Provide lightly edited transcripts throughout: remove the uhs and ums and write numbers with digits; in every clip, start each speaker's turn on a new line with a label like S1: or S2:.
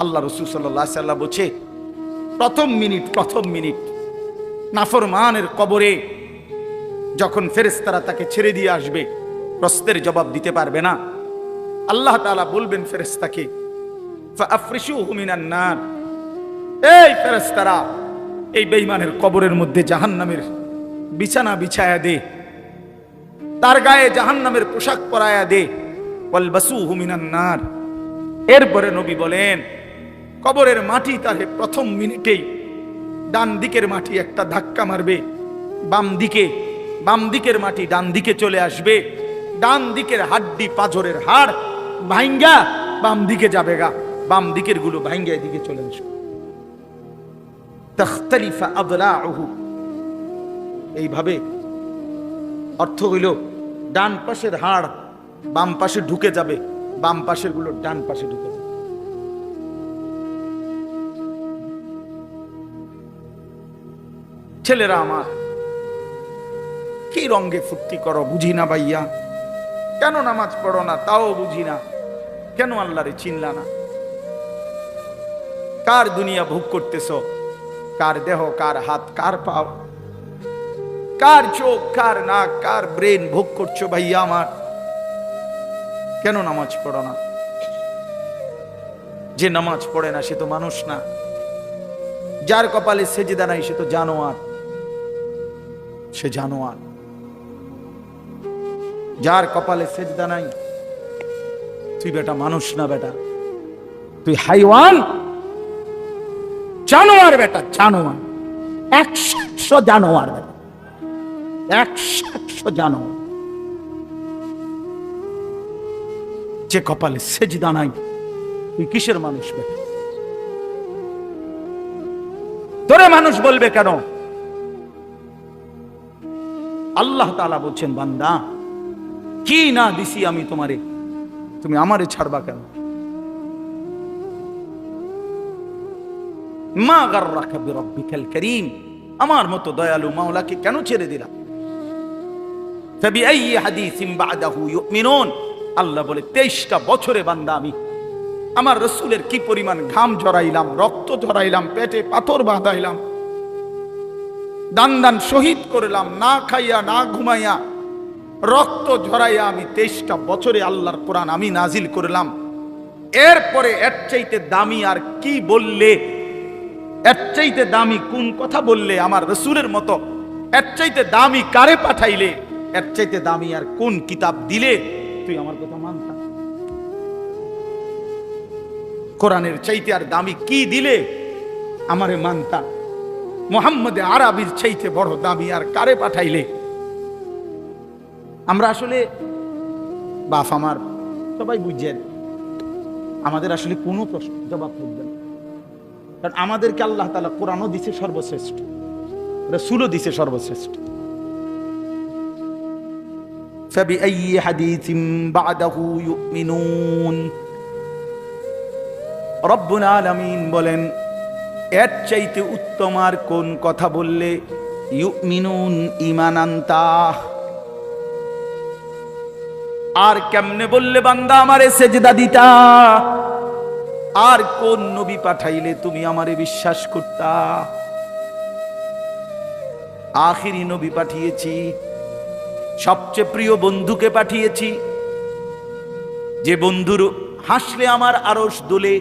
S1: আল্লাহ রাসূল সাল্লাল্লাহু আলাইহি ওয়াসাল্লাম বলছে, প্রথম মিনিট নাফরমানের কবরে যখন ফেরেশতারা তাকে ছেড়ে দিয়ে আসবে, প্রশ্নের জবাব দিতে পারবে না, আল্লাহ তাআলা বলবেন ফেরেশতাকে, ফাআফরিশুহু মিনান নার, এই ফেরেশতারা এই বেঈমানের কবরের মধ্যে জাহান্নামের বিছানা বিছায়া দে, তার গায়ে জাহান্নামের পোশাক পরায়া দে, ওয়ালবাসুহু মিনান নার। এরপরে নবী বলেন, কবরের মাটি তাকে প্রথম মিনিটেই ডান দিকের মাটি একটা ধাক্কা মারবে, বাম দিকের মাটি ডান দিকে চলে আসবে, ডান দিকের হাড্ডি পাঁজরের হাড় ভাঙ্গা বাম দিকে যাবে গা, বাম দিকের গুলো ভাঙ্গা এদিকে চলে আসবে। তাখতালিফা আদলাউহু, এইভাবে অর্থ হইল ডান পাশের হাড় বাম পাশে ঢুকে যাবে, বাম পাশের গুলো ডান পাশে ঢুকে যাবে। ছেলেরা আমার, কি রঙে ফুর্তি করো বুঝি না ভাইয়া, কেন নামাজ পড়ো না তাও বুঝি না, কেন আল্লাহরে চিনলা না? কার দুনিয়া ভোগ করতেছ, কার দেহ, কার হাত, কার পাও, কার চোখ, কার নাক, কার ব্রেন ভোগ করছো ভাইয়া আমার, কেন নামাজ পড়ো না? যে নামাজ পড়ে না সে তো মানুষ না, যার কপালে সেজদা নাই সে তো জানোয়ার, সে জানোয়ার। যার কপালে সেজদা নাই তুই বেটা মানুষ না, বেটা তুই হাইওয়ান, জানোয়ার বেটা, জানোয়ার, 100 জানোয়ার বেটা, 100 জানোয়ার। যে কপালে সেজদা নাই তুই কিসের মানুষ বেটা? তোরে মানুষ বলবে কেন? আল্লাহ তাআলা বলছেন, বান্দা কি না দিছি আমি তোমারে, তুমি আমারে ছাড়বা কেন? মা গাররাকা বিরাব্বিকাল কারীম, আমার মতো দয়ালু মাওলাকে কেন ছেড়ে দিলা? ফাবিআইয়ি হাদিসিন বা'দাহু ইউমিনুন, আল্লাহ বলে 23টা বছরে বান্দা আমি আমার রাসূলের কি পরিমাণ ঘাম ঝরাইলাম, রক্ত ঝরাইলাম, পেটে পাথর বাঁধাইলাম, দান শহীদ করলাম, না খাইয়া না ঘুমাইয়া রক্ত ঝরাইয়া আমি 23টা বছরে আল্লাহর কোরআন আমি নাজিল করলাম। এরপরে এর চাইতে দামি আর কি বললে, এর চাইতে দামি কোন কথা বললে আমার রাসূলের মতো, এর চাইতে দামি কারে পাঠাইলে, এর চাইতে দামি আর কোন কিতাব দিলে তুই আমার কথা মানতা? কোরআনের চাইতে আর দামি কি দিলে আমারে মানতা? মুহাম্মদ আরবির চাইতে বড় দামি আর কারে পাঠাইলে? আমরা আসলে বাপ আমার সবাই বুঝছেন, আমাদের আসলে কোনো প্রশ্ন জবাব করবেন, কারণ আমাদেরকে আল্লাহ তাআলা কোরআনও দিছে সর্বশ্রেষ্ঠ, রাসূলও দিছে সর্বশ্রেষ্ঠ। ফাবিআইয়ি হাদিসিন বা'দাহু ইউমিনুন, রব্বুল আলামিন বলেন এর চাইতে উত্তম আর কোন কথা বললে ইউমিনুন ঈমান আনতা, আর কেমনে বললে বান্দা আমারে সেজদা দিতা, আর কোন নবী পাঠাইলে তুমি আমারে বিশ্বাস করতা? আখিরি নবী পাঠিয়েছি, সবচেয়ে প্রিয় বন্ধুকে পাঠিয়েছি, যে বন্ধুর হাসলে আমার আরশ দোলে,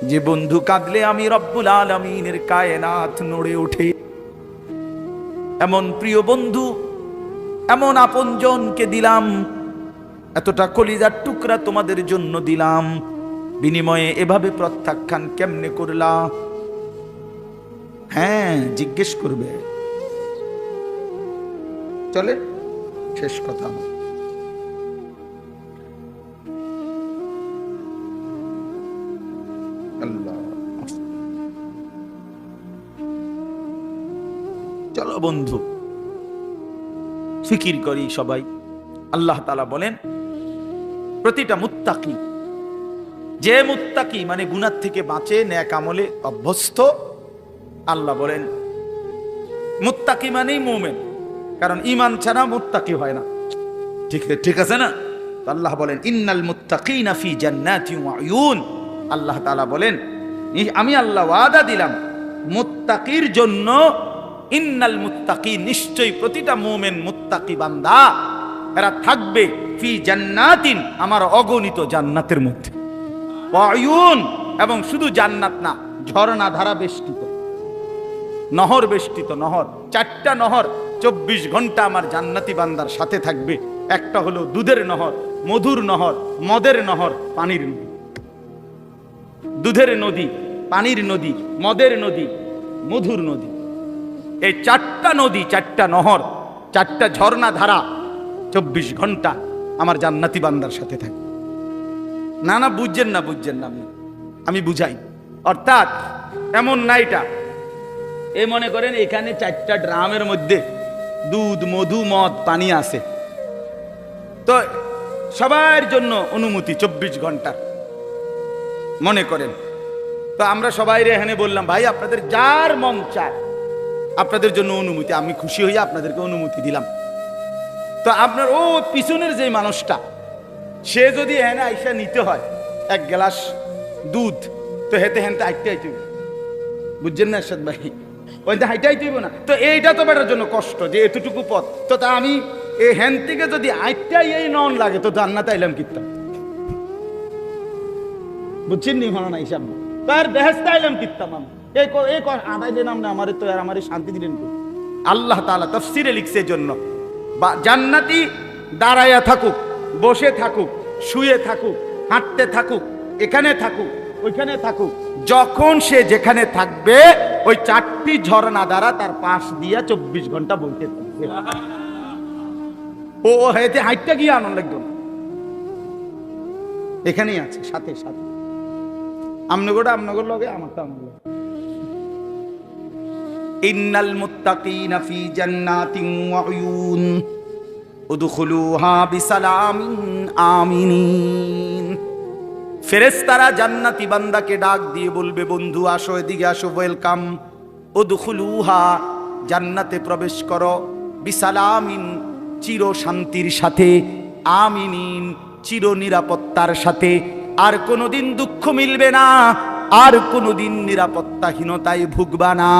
S1: যে বন্ধু কাঁদলে আমি রব্বুল আলামিনের কায়নাত নড়ে ওঠে। এমন প্রিয় বন্ধু, এমন আপনজনকে দিলাম, এতটা কলিজার টুকরা তোমাদের জন্য দিলাম, বিনিময়ে এভাবে প্রত্যাখ্যান কেমনে করলা? হ্যাঁ, জিজ্ঞেস করবে। চলে শেষ কথা, আল্লাহ। চলো বন্ধু ফিকির করি সবাই। আল্লাহ তাআলা বলেন প্রতিটা মুত্তাকি, যে মুত্তাকি মানে গুনাহ থেকে বাঁচে, নেক আমলে অভ্যস্ত, আল্লাহ বলেন মুত্তাকি মানেই মুমিন, কারণ ঈমান ছাড়া মুত্তাকি হয় না। ঠিক আছে না? আল্লাহ বলেন ইন্নাল মুত্তাকিনা ফি জান্নাতিন ওয়া উয়ুন, আল্লাহ তাআলা বলেন আমি আল্লাহ ওয়াদা দিলাম মুত্তাকির জন্য, ইন্নাল মুত্তাকিন, নিশ্চয়ই প্রতিটা মুমিন মুত্তাকি বান্দা এরা থাকবে ফি জান্নাতিন, আমার অগণিত জান্নাতের মধ্যে, ওয়ায়ুন, এবং শুধু জান্নাত না, ঝর্ণা ধারা বেষ্টিত, নহর বেষ্টিত, নহর, 4টা নহর 24 ঘন্টা আমার জান্নাতি বান্দার সাথে থাকবে। একটা হলো দুধের নহর, মধুর নহর, মদের নহর, পানির নদী। দুধের নদী, পানির নদী, মদের নদী, মধুর নদী, এই 4টা নদী, 4টা নহর, 4টা ঝর্ণা ধারা 24 ঘন্টা আমার জান্নাতি বান্দার সাথে থাকে। না না, বুঝছেন না, বুঝছেন না, আমি বুঝাই। অর্থাৎ এমন না, এটা এই মনে করেন এখানে 4টা ড্রামের মধ্যে দুধ, মধু, মদ, পানি আছে, তো সবার জন্য অনুমতি 24 ঘন্টার মনে করেন। তো আমরা সবাই এখানে বললাম, ভাই আপনাদের যার মন চায় আপনাদের জন্য অনুমতি, আমি খুশি হয়ে আপনাদেরকে অনুমতি দিলাম। তো আপনার ও পিছনের যে মানুষটা, সে যদি এখানে আইসা নিতে হয় 1 গ্লাস দুধ, তো হেতে হেনতে হাইটে হাইতে, বুঝছেন না এরশাদ ভাই, ওই হাইটে হাইতে না, তো এইটা তো বেটার জন্য কষ্ট যে এতটুকু পথ, তো তা আমি এই হ্যান থেকে যদি আইটাই এই নন লাগে তো জান্নাতে আইলাম কিতাম, বুঝছেন নি ভালো না হিসাব, তার বেহেশতে আইলাম কিতাম আমি, এই আদায় দিলাম না, আমারে তো আর আমারে শান্তি দিলেন তো। আল্লাহ তাআলা তাফসীরে লিখছে জন্য, জান্নাতি দাঁড়ায়া থাকুক, বসে থাকুক, শুয়ে থাকুক, হাঁটতে থাকুক, এখানে থাকুক, ওইখানে থাকুক, যখন সে যেখানে থাকবে ওই 4টি ঝর্ণা দ্বারা তার পাশ দিয়া 24 ঘন্টা বইতে থাকবে। ও হেতে হাইটটা গিয়ে আনন্দ লাগবে, এখানেই আছে সাথে সাথে, আমনগোটা আমনগর লগে, আমারটা আমার লগে। ইন্নাল মুত্তাকিনা ফি জান্নাতিন ওয়া উয়ুন উদখুলুহা বিসালামিন আমিনিন। ফেরেশতারা জান্নাতি বান্দাকে ডাক দিয়ে বলবে, বন্ধু আসো, এদিকে আসো, ওয়েলকাম, উদখুলুহা, জান্নাতে প্রবেশ করো, বিসালামিন, চির শান্তির সাথে, আমিনিন, চির নিরাপত্তার সাথে, আর কোনোদিন দুঃখ মিলবে না, আর কোনোদিন নিরাপত্তাহীনতায় ভুগবা না।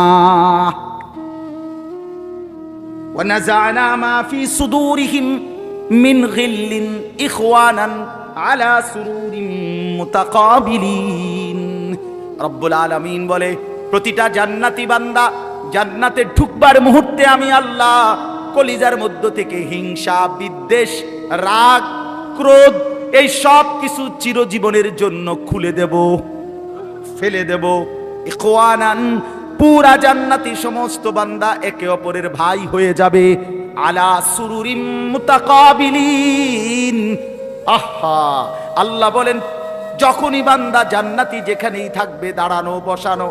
S1: ওয়ানাযা'না মা ফি সুদুরিহিম মিন গিল্লিন ইখওয়ানান আলা সুরুরিন মুতাকাবিলিন। রব্বুল আলামিন বলে, প্রতিটা জান্নাতি বান্দা জান্নাতে ঢুকবার মুহূর্তে আমি আল্লাহ কলিজার মধ্য থেকে হিংসা, বিদ্বেষ, রাগ, ক্রোধ, এই সব কিছু চিরজীবনের জন্য খুলে দেব, ফেলে দেব। ইখওয়ানান, পুরা জান্নাতি সমস্ত বান্দা একে অপরের ভাই হয়ে যাবে। আলা সুরুরিম মুতাকাবিলিন। আহা, আল্লাহ বলেন, যখনই বান্দা জান্নাতি যেখানেই থাকবে, দাঁড়ানো বসানো,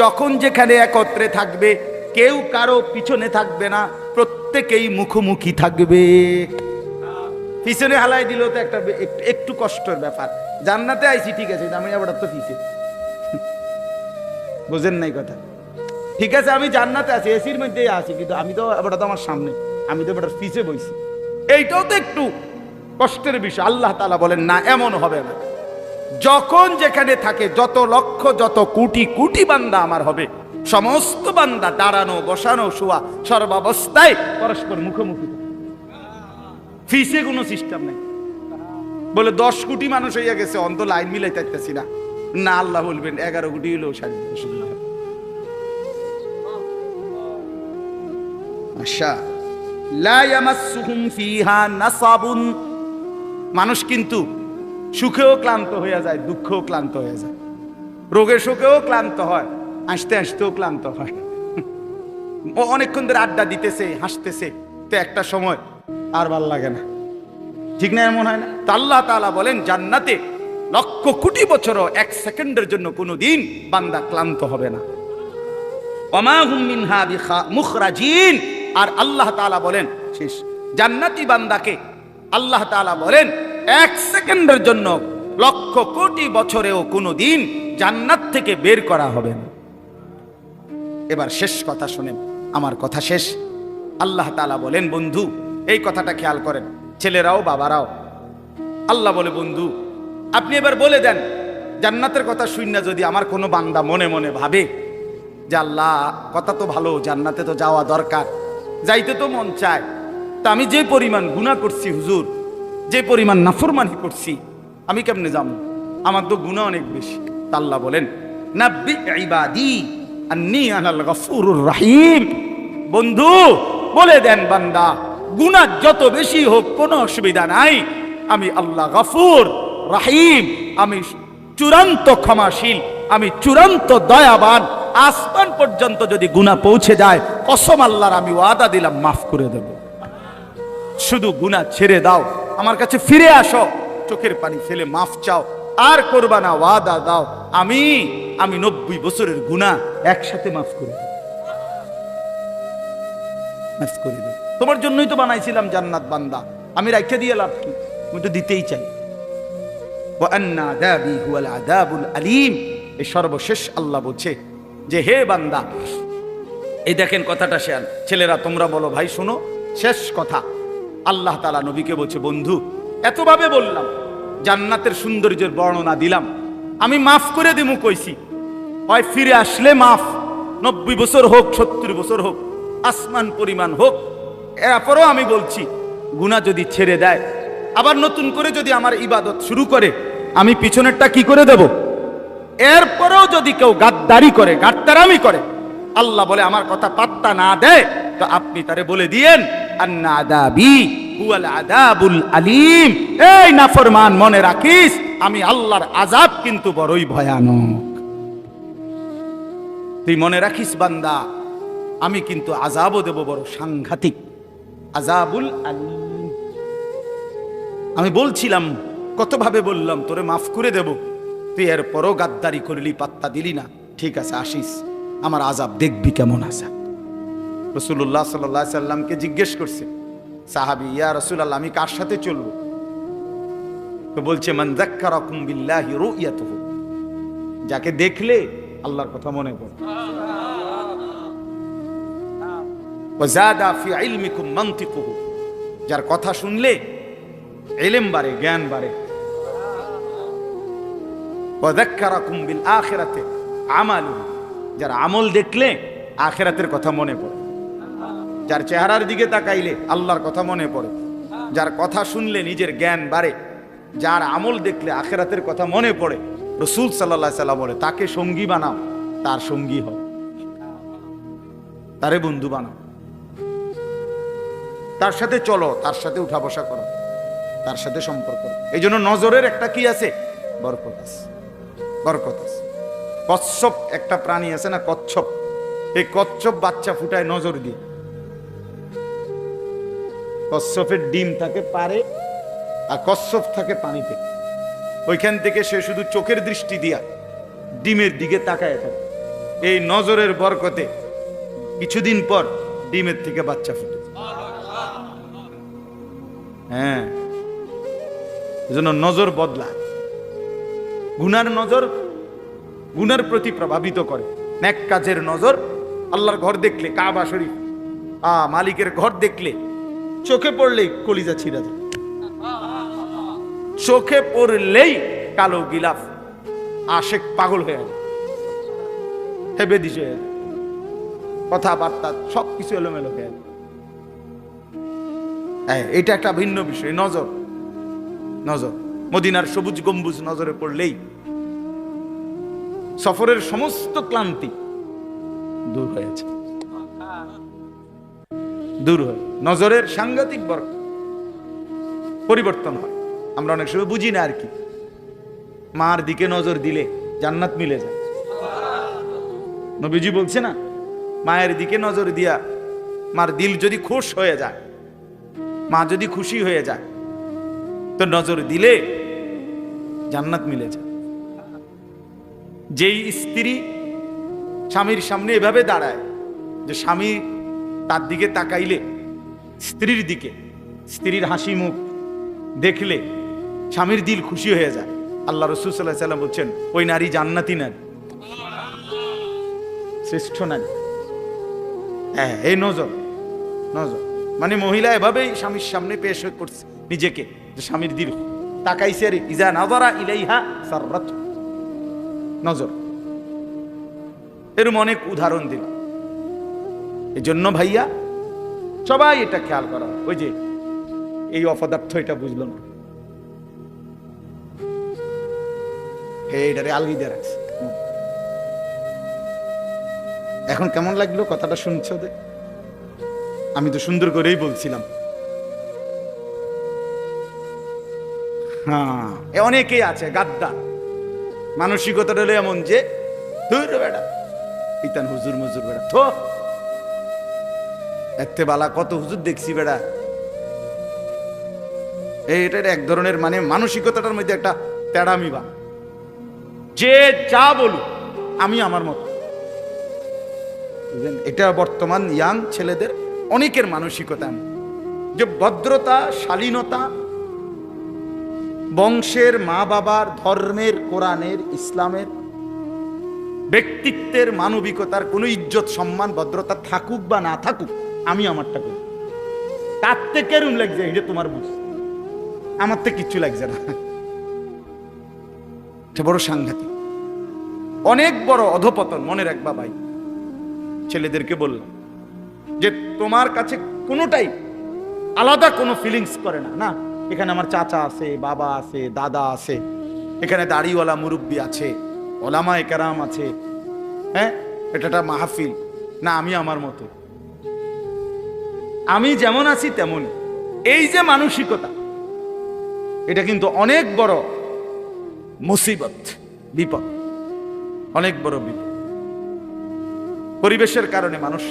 S1: যখন যেখানে একত্রে থাকবে, কেউ কারো পিছনে থাকবে না, প্রত্যেকেই মুখোমুখি থাকবে। পিছনে হালাই দিল তো একটা একটু কষ্টের ব্যাপার। জান্নাতে আইছি ঠিক আছে, আমি আবার তো পিছে, বুঝেন নাই কথা? ঠিক আছে আমি জান্নাতে আছি, এসির মধ্যে আছি, কিন্তু আমি তো আবার তো আমার সামনে, আমি তো এবার পিছে বইছি, এইটাও তো একটু কষ্টের বিষয়। আল্লাহ তাআলা বলেন না, এমন হবে না। যখন যেখানে থাকে, যত লক্ষ, যত কোটি কোটি বান্দা আমার হবে, সমস্ত বান্দা দাঁড়ানো বসানো শোয়া সর্বাবস্থায় পরস্পর মুখোমুখি, ফিসে কোনো সিস্টেম নেই। বলে 10 কোটি মানুষ হইয়া গেছে, অন্ত লাইন মিলাই থাকতেছি না, না, আল্লাহ বলবেন 11 কোটি হলেও আচ্ছা। লা ইয়ামাসসুহুম ফিহা নাসাবুন। মানুষ কিন্তু সুখেও ক্লান্ত হয়ে যায়, দুঃখেও ক্লান্ত হয়ে যায়, রোগে শোকেও ক্লান্ত হয়, হাসতে হাসতেও ক্লান্ত হয়। ও অনেকক্ষণ ধরে আড্ডা দিতেছে, হাসতেছে, তো একটা সময় আর ভাল লাগে না, ঠিক না? এমন হয় না? তো আল্লাহ তাআলা বলেন, জান্নাতে লক্ষ কোটি বছরও 1 সেকেন্ডের জন্য কোনোদিন বান্দা ক্লান্ত হবে না। ওমা হুম মিনহা মুখরাজিন। আর আল্লাহ তাআলা বলেন, শেষ জান্নাতি বান্দাকে আল্লাহ তাআলা বলেন, 1 সেকেন্ডের জন্য লক্ষ কোটি বছরেও কোনোদিন জান্নাত থেকে বের করা হবে না। এবার শেষ কথা শুনেন, আমার কথা শেষ। আল্লাহ তাআলা বলেন, বন্ধু এই কথাটা খেয়াল করেন, ছেলেরাও বাবারাও। আল্লাহ বলে, বন্ধু আপনি এবার বলে দেন জান্নাতের কথা শুননা যদি আমার কোনো বান্দা মনে মনে ভাবে যে আল্লাহ কথা তো ভালো, জান্নাতে তো যাওয়া দরকার, যাইতে তো মন চায়, তা আমি যে পরিমাণ গুনাহ করছি হুজুর, যে পরিমাণ নাফরমানি করছি, আমি কেমনে যাবো? আমার তো গুনাহ অনেক বেশি। তা আল্লাহ বলেন নাব্বি ইবাদি আন্নী আনাল গফুরুর রহিম। বন্ধু বলে দেন বান্দা, গুনাহ যত বেশি হোক কোনো অসুবিধা নাই, আমি আল্লাহ গফুর রহিম, আমি চূড়ান্ত ক্ষমাশীল, আমি চূড়ান্ত দয়াবান। আসমান পর্যন্ত যদি গুনাহ পৌঁছে যায়, কসম আল্লাহর আমি ওয়াদা দিলাম মাফ করে দেব। শুধু গুনাহ ছেড়ে দাও, আমার কাছে ফিরে আসো, চোখের পানি ফেলে মাফ চাও, আর করবা না, ওয়াদা দাও আমি 90 বছরের গুনাহ একসাথে মাফ করে দেব, মাফ করে দেব। তোমার জন্যই তো বানাইছিলাম জান্নাত বান্দা, আমি রাইখা দিয়ে লাভ কি? আমি তো দিতেই চাই। ওয়া আন্না আযাবি হুয়াল আযাবুল আলীম। এই সর্বশেষ আল্লাহ বলছে যে হে বান্দা, এই দেখেন কথাটা শেয়ার, ছেলেরা তোমরা বলো ভাই শোনো, শেষ কথা আল্লাহ তাআলা নবীকে বলছে, বন্ধু এতভাবে বললাম, জান্নাতের সৌন্দর্যের বর্ণনা দিলাম, আমি মাফ করে দিমু কইছি, হয় ফিরে আসলে মাফ, 90 বছর হোক 70 বছর হোক, আসমান পরিমাণ হোক, এরপরও আমি বলছি গুনাহ যদি ছেড়ে দেয়, আবার নতুন করে যদি আমার ইবাদত শুরু করে, আমি পিছনেরটা কি করে দেব? এরপরেও যদি কেউ গাদ্দারি করে, গাদ্দারামি করে, আল্লাহ বলে আমার কথা পাত্তা না দেয়, তো আপনি তারে বলে দিয়েন আন্না আযাবি হুয়াল আযাবুল আলীম। এই নাফরমান মনে রাখিস, আমি আল্লাহর আযাব কিন্তু বড়ই ভয়ানক। তুই মনে রাখিস বান্দা, আমি কিন্তু আযাবও দেব বড় সাংঘাতিক, আযাবুল আলীম। আমি বলছিলাম, কতভাবে বললাম তোরে মাফ করে দেব, তুই এরপরও গাদ্দারি করলি, পাত্তা দিলি না, ঠিক আছে আসিস, আমার আযাব দেখবি কেমন আযাব। রাসূলুল্লাহ সাল্লাল্লাহু আলাইহি সাল্লামকে জিজ্ঞেস করছে সাহাবী, ইয়া রাসূলুল্লাহ আমি কার সাথে চলবো? তো বলছে মান যাক্কারাকুম বিল্লাহি রুয়াতুহু, যাকে দেখলে আল্লাহর কথা মনে পড়ে, ওয়া যাদা ফি ইলমিকুম মানতিকুহু, যার কথা শুনলে ইলম বাড়ে, জ্ঞান বাড়ে, ওয়া যাক্কারাকুম বিল আখিরাতি আমালুহু, যার আমল দেখলে আখিরাতের কথা মনে পড়ে, যার চেহারার দিকে তাকাইলে আল্লাহর কথা মনে পড়ে, যার কথা শুনলে নিজের জ্ঞান বাড়ে, যার আমল দেখলে আখিরাতের কথা মনে পড়ে, রাসূল সাল্লাল্লাহু আলাইহি সাল্লাম বলে তাকে সঙ্গী বানাও, তার সঙ্গী হও, তারে বন্ধু বানাও, তার সাথে চলো, তার সাথে উঠা বসা করো, তার সাথে সম্পর্ক। এই জন্য নজরের একটা কি আছে? বরকত আছে, বরকত আছে। কচ্ছপ একটা প্রাণী আছে না, কচ্ছপ, এই কচ্ছপ বাচ্চা ফুটায় নজর দিয়ে। কচ্ছপের ডিম থাকে পারে, আর কচ্ছপ থাকে পানিতে, ওইখান থেকে সে শুধু চোখের দৃষ্টি দিয়া ডিমের দিকে তাকায় থাকে। এই নজরের বরকতে কিছুদিন পর ডিমের থেকে বাচ্চা ফুটে। হ্যাঁ, এজন্য নজর বদলায়। গুনার নজর গুনার প্রতি প্রভাবিত করে, নেক কাজের নজর, আল্লাহর ঘর দেখলে, কাবা শরীফ, মালিকের ঘর দেখলে চোখে পড়লেই কলিজা ছিঁড়া যায়, চোখে পড়লেই কালো গিলাফ, আশেক পাগল হয়ে যায়, হেবে দিশে হয়ে যায়, কথাবার্তা সবকিছু এলোমেলো হয়ে যায়। এটা একটা ভিন্ন বিষয়, নজর। নজর, মদিনার সবুজ গম্বুজ নজরে পড়লেই সফরের সমস্ত ক্লান্তি দূর হয়েছে, দূর হয়। নজরের সাংঘাতিক পরিবর্তন হয়। আমরা অনেক সময় বুঝি না আর কি, মার দিকে নজর দিলে জান্নাত মিলে যায়। নবীজি বলছে না, মায়ের দিকে নজর দিয়া মার দিল যদি খুশ হয়ে যায়, মা যদি খুশি হয়ে যায়, তো নজর দিলে জান্নাত মিলে যায়। যেই স্ত্রী স্বামীর সামনে এভাবে দাঁড়ায় যে স্বামী তার দিকে তাকাইলে, স্ত্রীর দিকে, স্ত্রীর হাসি মুখ দেখলে স্বামীর দিল খুশি হয়ে যায়, আল্লাহ রাসূল সাল্লাল্লাহু আলাইহি ওয়াসাল্লাম বলছেন ওই নারী জান্নাতি নারী, শ্রেষ্ঠ নারী। হ্যাঁ, এই নজর। নজর মানে মহিলা এভাবেই স্বামীর সামনে পেশ করছে নিজেকে, যে স্বামীর দিল তাকাইছে রে, ইজা নাযারা ইলাইহা সাররাত, নজর। এরম অনেক উদাহরণ দিলাম। এই জন্য ভাইয়া সবাই এটা খেয়াল করা। ওই যে এই অপদার্থ এটা বুঝলো না, এটারে আলগি দিয়ে রাখছে। এখন কেমন লাগলো কথাটা শুনছো? আমি তো সুন্দর করেই বলছিলাম। হ্যাঁ, অনেকেই আছে গাদ্দার, মানসিকতাটা হলো এমন যে ধুর বেটা ইতান হুজুর মুজুর বেটা থো এতে বালা কত হুজুর দেখছি বেটা। এইটার এক ধরনের মানে মানসিকতাটার মধ্যে একটা তেড়ামি বা, যে যা বলুক আমি আমার মতো। এটা বর্তমান ইয়াং ছেলেদের অনেকের মানসিকতা, যে ভদ্রতা, শালীনতা, বংশের, মা বাবার, ধর্মের, কোরআনের, ইসলামের, ব্যক্তিত্বের, মানবিকতার কোনো ইজ্জত, সম্মান, ভদ্রতা থাকুক বা না থাকুক, আমি আমারটা করি। তার থেকে কেরম লাগছে এটা তোমার বুঝ, আমার তো কিচ্ছু লাগছে না। এটা বড় সাংঘাতিক, অনেক বড় অধপতন। মনে রাখবা ভাই, ছেলেদেরকে বললাম যে তোমার কাছে কোনোটাই আলাদা কোনো ফিলিংস করে না। না, এখানে আমার চাচা আছে, বাবা আছে, দাদা আছে, এখানে দাড়িওয়ালা মুরব্বী আছে, ওলামায়ে কেরাম আছে, হ্যাঁ, এটা একটা মাহফিল না, আমি আমার মতো, আমি যেমন আছি তেমন। এই যে মানসিকতা, এটা কিন্তু অনেক বড় মুসিবত, বিপদ, অনেক বড় বিপদ। পরিবেশের কারণে মানুষ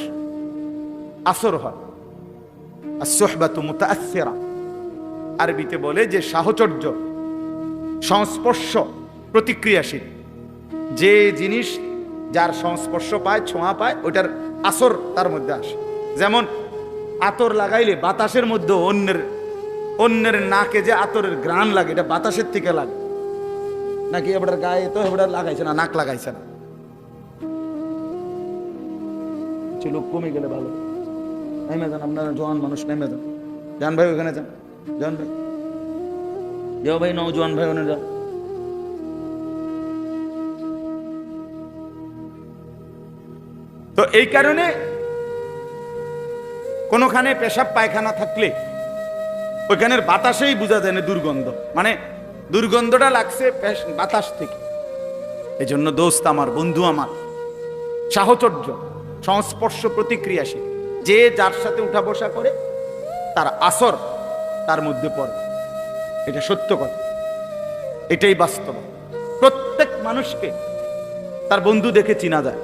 S1: আসর হয়। as-suhbatu muta'aththira, আরবিতে বলে যে সাহচর্য, সংস্পর্শ প্রতিক্রিয়াশীল। যে জিনিস যার সংস্পর্শ পায়, ছোঁয়া পায়, ওইটার আসর তার মধ্যে আসে। যেমন আতর লাগাইলে বাতাসের মধ্যে অন্যের নাকে যে আতরের ঘ্রাণ লাগে, এটা বাতাসের থেকে লাগে, নাকি এবার গায়ে তো এবার লাগাইছে না, নাক লাগাইছে না। লোক কমে গেলে ভালো, নেমে যান, আপনারা জওয়ান মানুষ নেমে যান, জান ভাই ওখানে যান, জান ভাই, যাও ভাই, নওজোয়ান ভাই ওখানে যান। তো এই কারণে কোনখানে পেশাব পায়খানা থাকলে ওইখানের বাতাসেই বোঝা যায় না দুর্গন্ধ, মানে দুর্গন্ধটা লাগছে বাতাস থেকে। এই জন্য দোস্ত আমার, বন্ধু আমার, সাহচর্য, সংস্পর্শ প্রতিক্রিয়াশীল, যে যার সাথে উঠা বসা করে তার আসর তার মধ্যে পড়ে। এটা সত্য কথা, এটাই বাস্তব। প্রত্যেক মানুষকে তার বন্ধু দেখে চিনা যায়।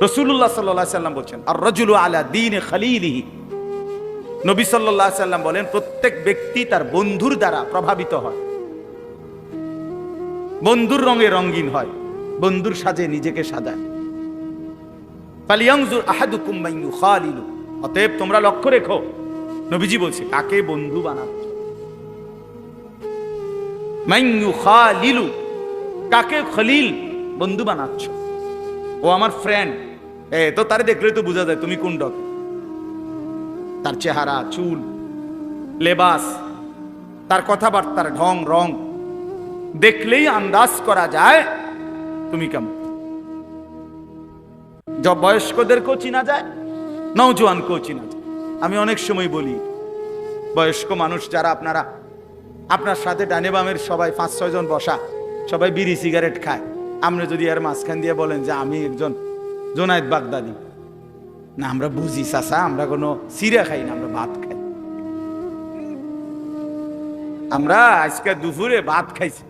S1: রাসূলুল্লাহ সাল্লাল্লাহু আলাইহি সাল্লাম বলেন, আর রাজুলু আলা দীনি খালিলিহি। নবী সাল্লাল্লাহু আলাইহি সাল্লাম বলেন, প্রত্যেক ব্যক্তি তার বন্ধুর দ্বারা প্রভাবিত হয়, বন্ধুর রঙে রঙিন হয়, বন্ধুর সাজে নিজেকে সাজায়। ফালিয়ানজুর আহাদুকুম মান ইউখালিলু, অতএব তোমরা লক্ষ্য রেখো, নবীজি বলছে, কাকে বন্ধু বানাচ্ছ। মান ইউখালিলু, কাকে খলিল বন্ধু বানাচ্ছ। ও আমার ফ্রেন্ড, তো তারে দেখলে তো বোঝা যায় তুমি কোন ডক। তার চেহারা, চুল, লেবাস, তার কথাবার্তার ঢং রং দেখলেই আন্দাজ করা যায় তুমি কেমন। বয়স্কদেরকেও চিনা যায়, নওজোয়ানকেও চিনা যায়। আমি অনেক সময় বলি, বয়স্ক মানুষ যারা আপনারা, আপনার সাথে ডানে বামের সবাই 5-6 জন বসা, সবাই বিড়ি সিগারেট খায়, আপনি যদি এর মাঝখান দিয়ে বলেন যে আমি একজন জোনায়েদ বাগদাদি, না আমরা বুঝি চাচা, আমরা কোনো সিরা খাই না, আমরা ভাত খাই। আমরা আজকে দুপুরে ভাত খাইছি,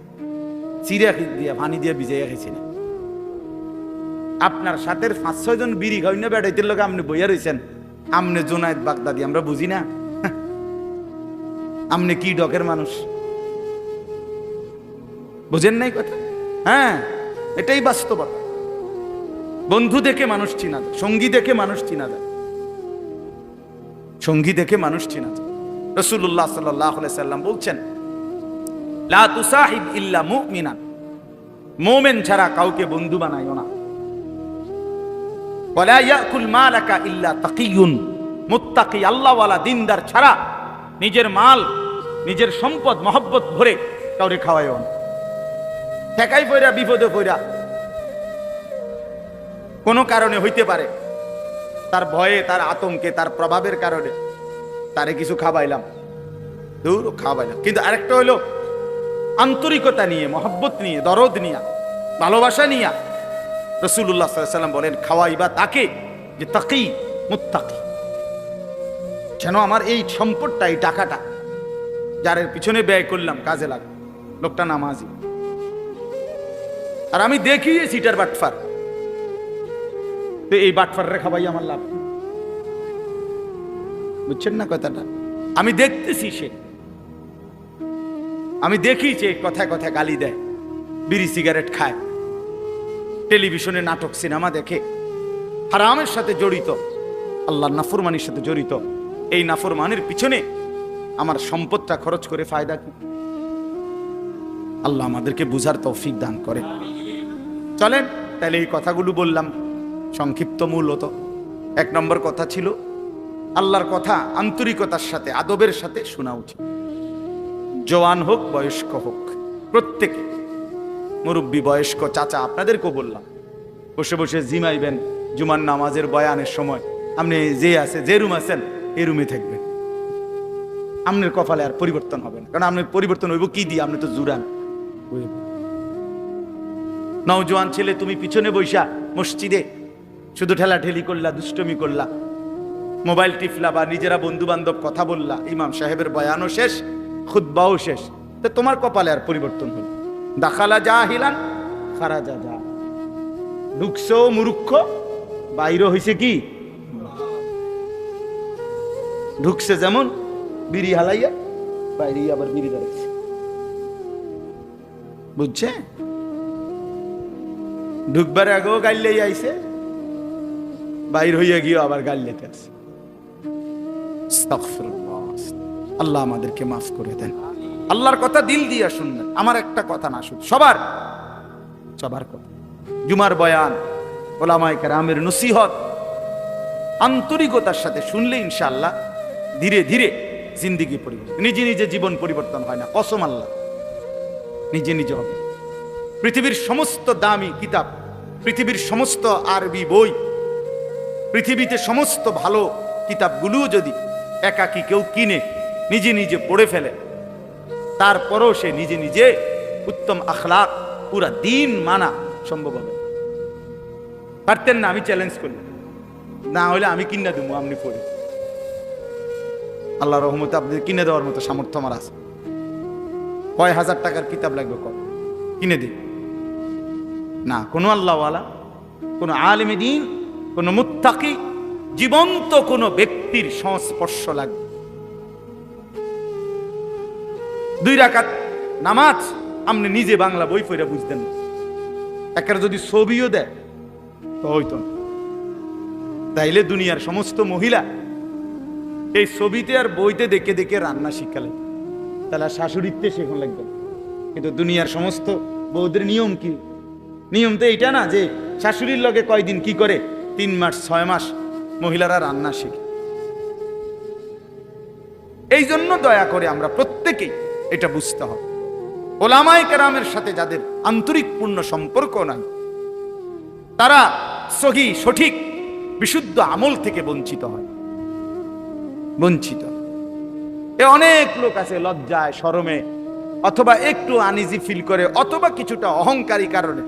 S1: সিরা দিয়ে পানি দিয়ে ভিজাইয়া খাইছি না। আপনার সাথে 5-6 জন বিড়ি খাই না বেড়াইতে লোক আপনি বইয়া রয়েছেন, আমনে জোনায়েদ বাগদাদি, আমরা বুঝি না। আমনে কি ডকের মানুষ, বুঝেন নাই কথা? হ্যাঁ, এটাই বাস্তবতা। বন্ধু দেখে মানুষ চিনা যায়, সঙ্গী দেখে মানুষ চিনা যায়, সঙ্গী দেখে মানুষ চিনা যায়। রাসূলুল্লাহ সাল্লাল্লাহু আলাইহি সাল্লাম বলছেন, লা তুসাহিব ইল্লা মুমিনান, মুমিন ছাড়া কাউকে বন্ধু বানাইও না। ওয়ালা ইয়াকুল মালাকা ইল্লা তাকিয়ুন, মুত্তাকি আল্লাহওয়ালা দিনদার ছাড়া নিজের মাল, নিজের সম্পদ মহব্বত ভরে কাউরে খাওয়াইও না। ঠেকাই পইরা বিপদে পইরা কোনো কারণে হইতে পারে, তার ভয়ে, তার আতঙ্কে, তার প্রভাবের কারণে তারে কিছু খাওয়াইলাম, দূর খাওয়াইলাম। কিন্তু আরেকটা হইলো আন্তরিকতা নিয়ে, মহব্বত নিয়ে, দরদ নিয়ে, ভালোবাসা নিয়ে। রাসূলুল্লাহ সাল্লাল্লাহু আলাইহি ওয়াসাল্লাম বলেন, খাওয়াইবা তাকে যে তাকি মুত্তাকি, যেন আমার এই সম্পদটা, এই টাকাটা যার পিছনে ব্যয় করলাম কাজে লাগবে। লোকটা নামাজি, আর আমি দেখি সিটার বাটফার, তো এই বাটফাররে খাওয়াই আমার লাভ, বুঝছেন না কথাটা? আমি দেখতেছি সে, আমি দেখি যে কথায় কথায় গালি দেয়, বিড়ি সিগারেট খায়, টেলিভিশনে নাটক সিনেমা দেখে, হারামের সাথে জড়িত, আল্লাহর নাফরমানির সাথে জড়িত। এই নাফরমানির পিছনে আমার সম্পদটা খরচ করে ফায়দা কি? আল্লাহ আমাদেরকে বুঝার তৌফিক দান করে। চলেন তাহলে এই কথাগুলো বললাম সংক্ষিপ্ত। মূলত 1 নম্বর কথা ছিল আল্লাহর কথা আন্তরিকতার সাথে, আদবের সাথে শোনা উচিত। জওয়ান হোক বয়স্ক হোক, প্রত্যেকে, মুরব্বী বয়স্ক চাচা, আপনাদেরকেও বললাম, বসে বসে জিমাইবেন জুমার নামাজের বয়ানের সময়, আপনি যে আছে, যে রুম আছেন এই রুমে থাকবেন। আপনার কপালে আর পরিবর্তন হবে না, কারণ আপনার পরিবর্তন হইব কি দিয়ে? আপনি তো জুরান। নওজোয়ান ছেলে, তুমি পিছনে বৈশা মসজিদে শুধু ঠেলাঠেলি করলা, দুষ্টমি করলা, মোবাইল টিফলা, বা নিজেরা বন্ধু বান্ধব কথা বললা, ইমাম সাহেবের বয়ানও শেষ, খুতবাও শেষ, তো তোমার কপালে আর পরিবর্তন হল? দাখালা জাহিলান খারাজা যা, ঢুকছো মূর্খ, বাইরে হইছে কি? ঢুকছে যেমন বিড়ি হালাইয়া, বাইরে আবার বিড়ি ধরেছে, বুঝছে? ঢুকবার আগেও গাইলেই আইছে, বাইর হইয়া গিয়ে আবার গাইলেতে আছে। আস্তাগফিরুল্লাহ। আল্লাহ আমাদেরকে মাফ করে দেন। আল্লাহর কথা দিল দিয়া শুনবেন, আমার একটা কথা না, শুধু সবার সবার কথা। জুমার বয়ান, ওলামায়ে কেরামের নসিহত আন্তরিকতার সাথে শুনলে ইনশাআল্লাহ ধীরে ধীরে জিন্দেগি পরিবর্তন। নিজে নিজে জীবন পরিবর্তন হয় না, কসম আল্লাহ, নিজে নিজে হবে। পৃথিবীর সমস্ত দামি কিতাব, পৃথিবীর সমস্ত আরবি বই, পৃথিবীতে সমস্ত ভালো কিতাবগুলোও যদি একাকী কেউ কিনে নিজে নিজে পড়ে ফেলে, তারপরও সে নিজে নিজে উত্তম আখলাক, পুরা দিন মানা সম্ভব হবে। পারতেন না? আমি চ্যালেঞ্জ করলাম, না হলে আমি কিনা দেবো, আপনি পড়ে। আল্লাহ রহমতে আপনাদের কিনে দেওয়ার মতো সামর্থ্য আমার আছে। কয় হাজার টাকার কিতাব লাগবে, কত কিনে দিন না? কোনো আল্লাহওয়ালা, কোনো আলেমে দ্বীন, কোনো মুত্তাকি, জীবন্ত কোনো ব্যক্তির সংস্পর্শ লাগবে। 2 রাকাত নামাজ আপনি নিজে বাংলা বই পড়ে বুঝতেন না, একটা যদি ছবিও দেয় তো হইতো না। তাইলে দুনিয়ার সমস্ত মহিলা এই ছবিতে আর বইতে দেখে দেখে রান্না শিখালে, তাহলে শাশুড়িতে শেখন লাগবে। কিন্তু দুনিয়ার সমস্ত বউদের নিয়ম কি? নিয়ম তো এইটা না যে শাশুড়ির লগে কয়দিন কি করে, 3 মাস 6 মাস মহিলারা রান্না শিখে। এই জন্য দয়া করে আমরা প্রত্যেকেই এটা বুঝতে হবে, ওলামায়ে কেরামের সাথে যাদের আন্তরিকপূর্ণ সম্পর্ক নাই, তারা সহি সঠিক বিশুদ্ধ আমল থেকে বঞ্চিত হয়, বঞ্চিত। অনেক লোক আছে লজ্জায়, শরমে, অথবা একটু আনইজি ফিল করে, অথবা কিছুটা অহংকারী কারণে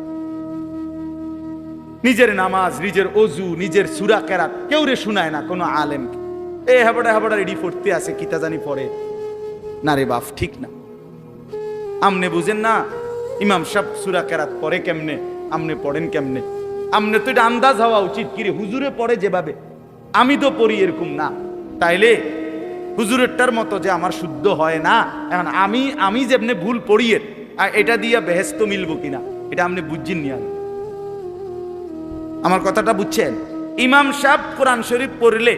S1: নিজের নামাজ, নিজের ওযু, নিজের সূরা কেরাত কেউ রে শুনায় না কোনো আলেম। এ হাবড়া হাবড়া রেডি পড়তে আছে, কিতা জানি পড়ে না রে বাপ, ঠিক না। আমনে বুঝেন না ইমাম সাহেব সূরা কেরাত পড়ে কেমনে, আমনে পড়েন কেমনে? আমনে তো এটা আন্দাজ হওয়া উচিত, কি রে হুজুরে পড়ে যেভাবে আমি তো পড়ি এরকম না, তাইলে হুজুরেরটার মতো যে আমার শুদ্ধ হয় না। এখন আমি যেমনে ভুল পড়িয়ে এটা দিয়া বেহেস্ত মিলবো কিনা, এটা আপনি বুঝছেন নি? আমার কথাটা বুঝছেন? ইমাম সাহেব কোরআন শরীফ পড়লে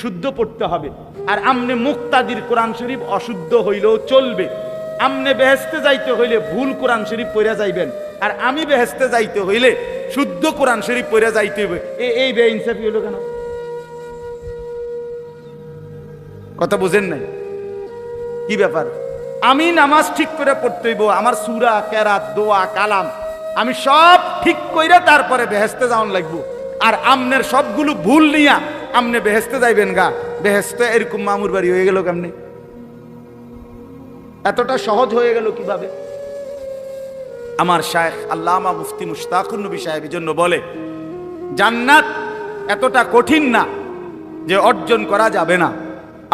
S1: শুদ্ধ পড়তে হবে, আর আমনে মুক্তাদির কোরআন শরীফ অশুদ্ধ হইলেও চলবে। আমনে বেহেস্তে যাইতে হইলে ভুল কোরআন শরীফ পড়া যাইবেন, আর আমি বেহেস্তে যাইতে হইলে শুদ্ধ কোরআন শরীফ পড়া যাইতে হবে। এই বেইনসাফি হলো কেন? কথা বুঝেন নাই? কি ব্যাপার? আমি নামাজ ঠিক করে পড়তে হইব, আমার সূরা কেরাত দোয়া কালাম আমি সব ঠিক কইরা তারপরে বেহেশতে যাওয়ান লাগবো। আর আমনের সবগুলো ভুল নিয়া আমনে বেহেশতে যাইবেন গা, বেহেশতে এরকম মামুর বাড়ি হয়ে গেল কেমনে? এতটা সহজ হয়ে গেল কিভাবে? আমার শায়েখ আল্লামা মুফতি মুশতাকুর নবী সাহেব জন্য বলে, জান্নাত এতটা কঠিন না যে অর্জন করা যাবে না,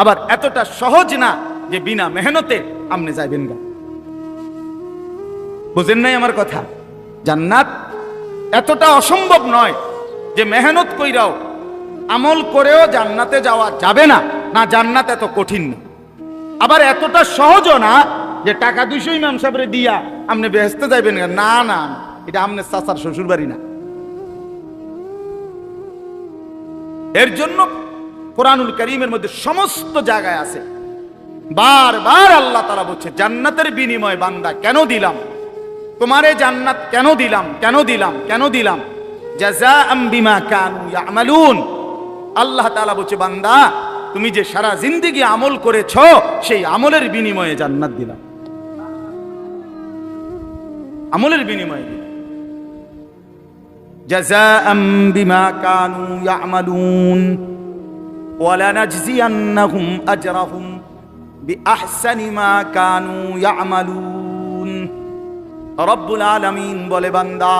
S1: আবার এতটা সহজ না যে বিনা মেহনতে আমনে যাইবেন গা। বুঝেন নাই আমার কথা? জান্নাত এতটা অসম্ভব নয় যে মেহনত কইরাও আমল করেও জান্নাতে যাওয়া যাবে না, না জান্নাত এত কঠিন না। আবার এতটা সহজও না যে টাকা 200 ইমাম সাহেবরে দিয়া আপনি বেহেশতে যাইবেন না, না এটা আপনার চাচার শ্বশুর বাড়ি না। এর জন্য কোরআনুল কারীমের মধ্যে সমস্ত জায়গায় আছে, বারবার আল্লাহ তাআলা বলছে জান্নাতের বিনিময় বান্দা কেন দিলাম তোমারে, জান্নাত কেন দিলাম, কেন দিলাম, কেন দিলাম, জাযাআম বিমা কানু ইয়ামালুন। আল্লাহ তাআলা বলছে বান্দা তুমি যে সারা জিন্দেগি আমল করেছো সেই আমলের বিনিময়ে জান্নাত দিলাম, আমলের বিনিময়ে দিলাম। জাযাআম বিমা কানু ইয়ামালুন ওয়ালানাজজিয়ান্নাহুম আজরাহুম বিআহসানি মা কানু ইয়ামালুন। রব্বুল আলামিন বলে বান্দা